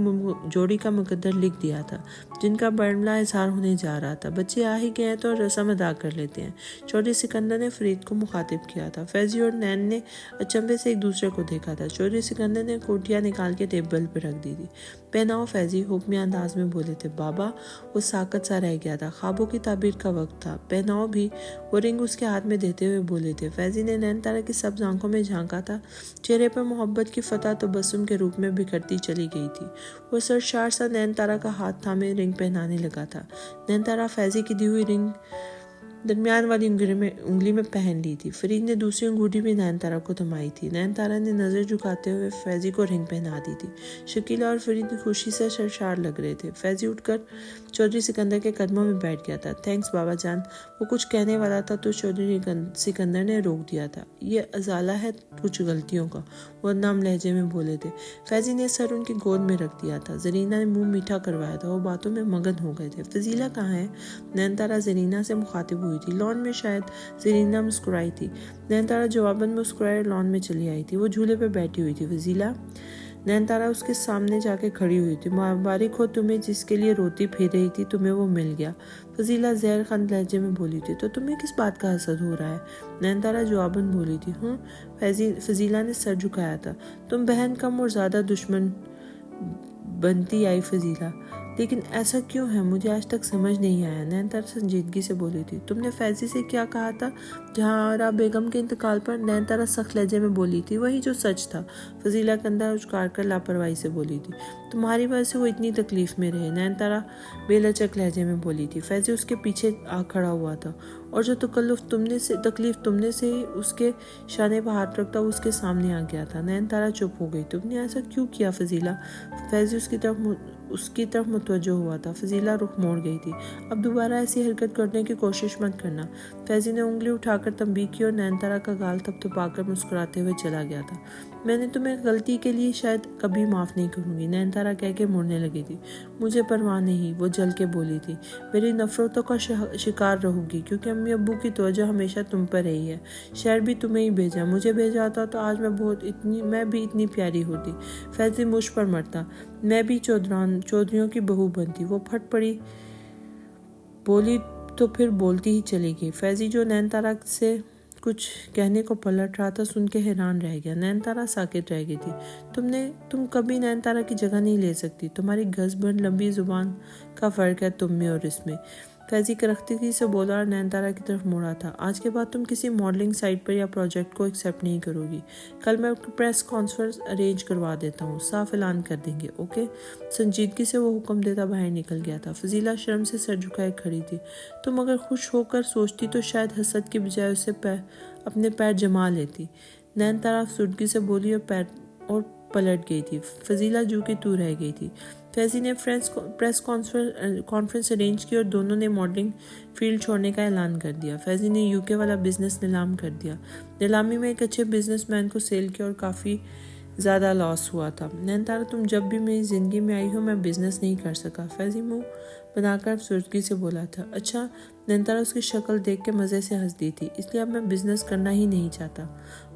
जोड़ी का मुकद्दर लिख दिया था जिनका बरमला इजहार होने जा रहा था। बच्चे आ ही गए हैं तो रस्म अदा कर लेते हैं। चौधरी सिकंदर ने फरीद को मुखातिब किया था। फैजी और नैन ने अचंभे से एक दूसरे को देखा था। चौधरी सिकंदर ने कोटियाँ निकाल के टेबल पर रख दी थी। पहनाओ। फैजी हुक्मिया अंदाज में बोले थे। बाबा वो साकत सा रह गया था। ख्वाबों की ताबीर का वक्त था। पहनाओ भी। वो रिंग उसके हाथ में देते हुए बोले थे। फैजी ने नैनतारा की सब्ज आंखों में झांका था। चेहरे पर मोहब्बत की फतह तबस्सुम के रूप में बिखरती चली गई थी। वो सरशार सा नैनतारा का हाथ थामे रिंग पहनाने लगा था। नैनतारा फैजी की दी हुई रिंग दरमियान वाली उंगली में पहन ली थी। फरीद ने दूसरी अंगूठी भी नैनतारा को थमाई थी। नैनतारा ने नजर झुकाते हुए फैजी को रिंग पहना दी थी। शकीला और फरीद खुशी से सरशार लग रहे थे। फैजी उठकर चौधरी सिकंदर के कदमों में बैठ गया था। थैंक्स बाबा जान। वो कुछ कहने वाला था तो चौधरी सिकंदर ने रोक दिया था। ये अजाला है कुछ गलतियों का, वो नम लहजे में बोले थे। फैजी ने सर उनकी गोद में रख दिया था। जरीना ने मुंह मीठा करवाया था। वो बातों में मगन हो गए थे। फजीला कहाँ है? नैनतारा जरीना से मुखातिब हुई थी। लॉन में शायद। जरीना मुस्कुराई थी। नैनतारा जवाबन मुस्कुराए लॉन में चली आई थी। वो झूले पे बैठी हुई थी। फजीला। नैनतारा उसके सामने जाके खड़ी हुई थी। मुबारक हो तुम्हें जिसके लिए रोती फिर रही थी, तुम्हें वो मिल गया। फजीला जहर खंद लहजे में बोली थी। तो तुम्हें किस बात का हसद हो रहा है? नैनतारा जवाबन बोली थी। फजीला ने सर झुकाया था। तुम बहन कम और ज्यादा दुश्मन बनती आई फजीला। लेकिन ऐसा क्यों है? मुझे आज तक समझ नहीं आया। नैनतारा संजीदगी से बोली थी। तुमने फैजी से क्या कहा था जहारा बेगम के इंतकाल पर? नैनतारा सख्त लहजे में बोली थी। वही जो सच था। फजीला कंधा उचकार कर लापरवाही से बोली थी। तुम्हारी वजह से वो इतनी तकलीफ में रहे। नैनतारा बेलचक लहजे में बोली थी। फैजी उसके पीछे आ खड़ा हुआ था और जो तकलीफ तुमने से ही उसके शाने पर हाथ रखता उसके सामने आ गया था। नैनतारा चुप हो गई। तुमने ऐसा क्यों किया फजीला? फैजी उसकी तरफ मुतवज्जो हुआ था। फजीला रुख मोड़ गई थी। अब दोबारा ऐसी हरकत करने की कोशिश मत करना। फैजी ने उंगली उठाकर तंबीह की और नैनतारा का गाल थपथपाकर मुस्कुराते हुए चला गया था। मैंने तुम्हें गलती के लिए शायद कभी माफ नहीं करूंगी। नैनतारा कह के मुड़ने लगी थी। मुझे परवाह नहीं, वो जल के बोली थी। मेरी नफरतों का शिकार रहोगी क्योंकि अम्मी अब्बू की तवज्जो हमेशा तुम पर रही है। शहर भी तुम्हें ही भेजा। मुझे भेजा होता तो आज मैं भी इतनी प्यारी होती। फैजी मुझ पर मरता। मैं भी चौधरियों की बहू बनती। वो फट पड़ी बोली तो फिर बोलती ही चली गई। फैजी जो नैनतारा से कुछ कहने को पलट रहा था सुन के हैरान रह गया। नैनतारा साकित रह गई थी। तुम कभी नैनतारा की जगह नहीं ले सकती। तुम्हारी गजबन लंबी जुबान का फर्क है तुम में और इसमें। फैज़ी करख्तगी से बोला और नैनतारा की तरफ मुड़ा था। आज के बाद तुम किसी मॉडलिंग साइट पर या प्रोजेक्ट को एक्सेप्ट नहीं करोगी। कल मैं प्रेस कॉन्फ्रेंस अरेंज करवा देता हूँ, साफ ऐलान कर देंगे, ओके। संजीदगी से वो हुक्म देता बाहर निकल गया था। फजीला शर्म से सर झुकाए खड़ी थी। तुम अगर खुश होकर सोचती तो शायद हसद की बजाय उससे अपने पैर जमा लेती। नैनतारा अफसुर्दगी से बोली और पलट गई थी। फजीला जू की तू रह गई थी। फैज़ी ने प्रेस कॉन्फ्रेंस अरेंज की और दोनों ने मॉडलिंग फील्ड छोड़ने का ऐलान कर दिया। फैज़ी ने यूके वाला बिजनेस नीलाम कर दिया। नीलामी में एक अच्छे बिजनेसमैन को सेल किया और काफ़ी ज़्यादा लॉस हुआ था। नैनतारा, तुम जब भी मेरी ज़िंदगी में आई हो मैं बिज़नेस नहीं कर सका। फैज़ी मुंह बनाकर अफसुर्दगी से बोला था। अच्छा। नैनतारा उसकी शक्ल देख के मज़े से हंस दी थी। इसलिए अब मैं बिज़नेस करना ही नहीं चाहता,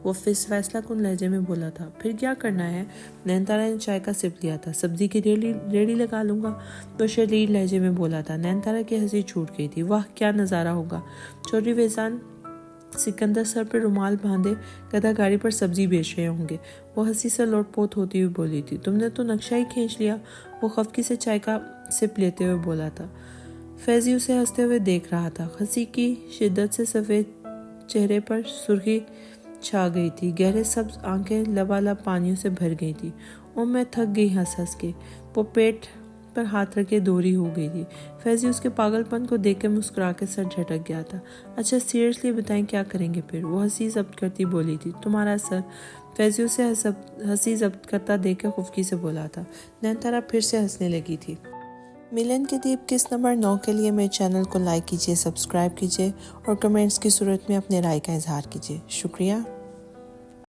वो फैसला कुन लहजे में बोला था। फिर क्या करना है? नैनतारा ने चाय का सिप लिया था। सब्जी की रेडी लगा लूँगा, वो शरीर लहजे में बोला था। नैनतारा की हंसी छूट गई थी। वाह, क्या नज़ारा होगा। चौधरी वेजान सिकंदर सर पर रुमाल बांधे गधा गाड़ी पर सब्जी बेच रहे होंगे। वो हंसी से लोटपोत होती हुई बोली थी। तुमने तो नक्शा ही खींच लिया, वो खफकी से चाय का सिप लेते हुए बोला था। फैज़ी उसे हंसते हुए देख रहा था। हंसी की शिद्दत से सफ़ेद चेहरे पर सुर्खी छा गई थी। गहरे सब्ज आंखें लबालब पानियों से भर गई थी। और मैं थक गई हंस हंस के। वो पेट पर हाथ रखे दोहरी हो गई थी। फैज़ी उसके पागलपन को देख के मुस्कुरा के सर झटक गया था। अच्छा, सीरियसली बताएं क्या करेंगे फिर? वो हंसी जब्त करती बोली थी। तुम्हारा सर। फैज़ी उसे हंसी जब्त करता देख के खुफकी से बोला था। नैनतारा फिर से हंसने लगी थी। मिलन के दीप किस नंबर 9 के लिए मेरे चैनल को लाइक कीजिए, सब्सक्राइब कीजिए और कमेंट्स की सूरत में अपने राय का इजहार कीजिए। शुक्रिया।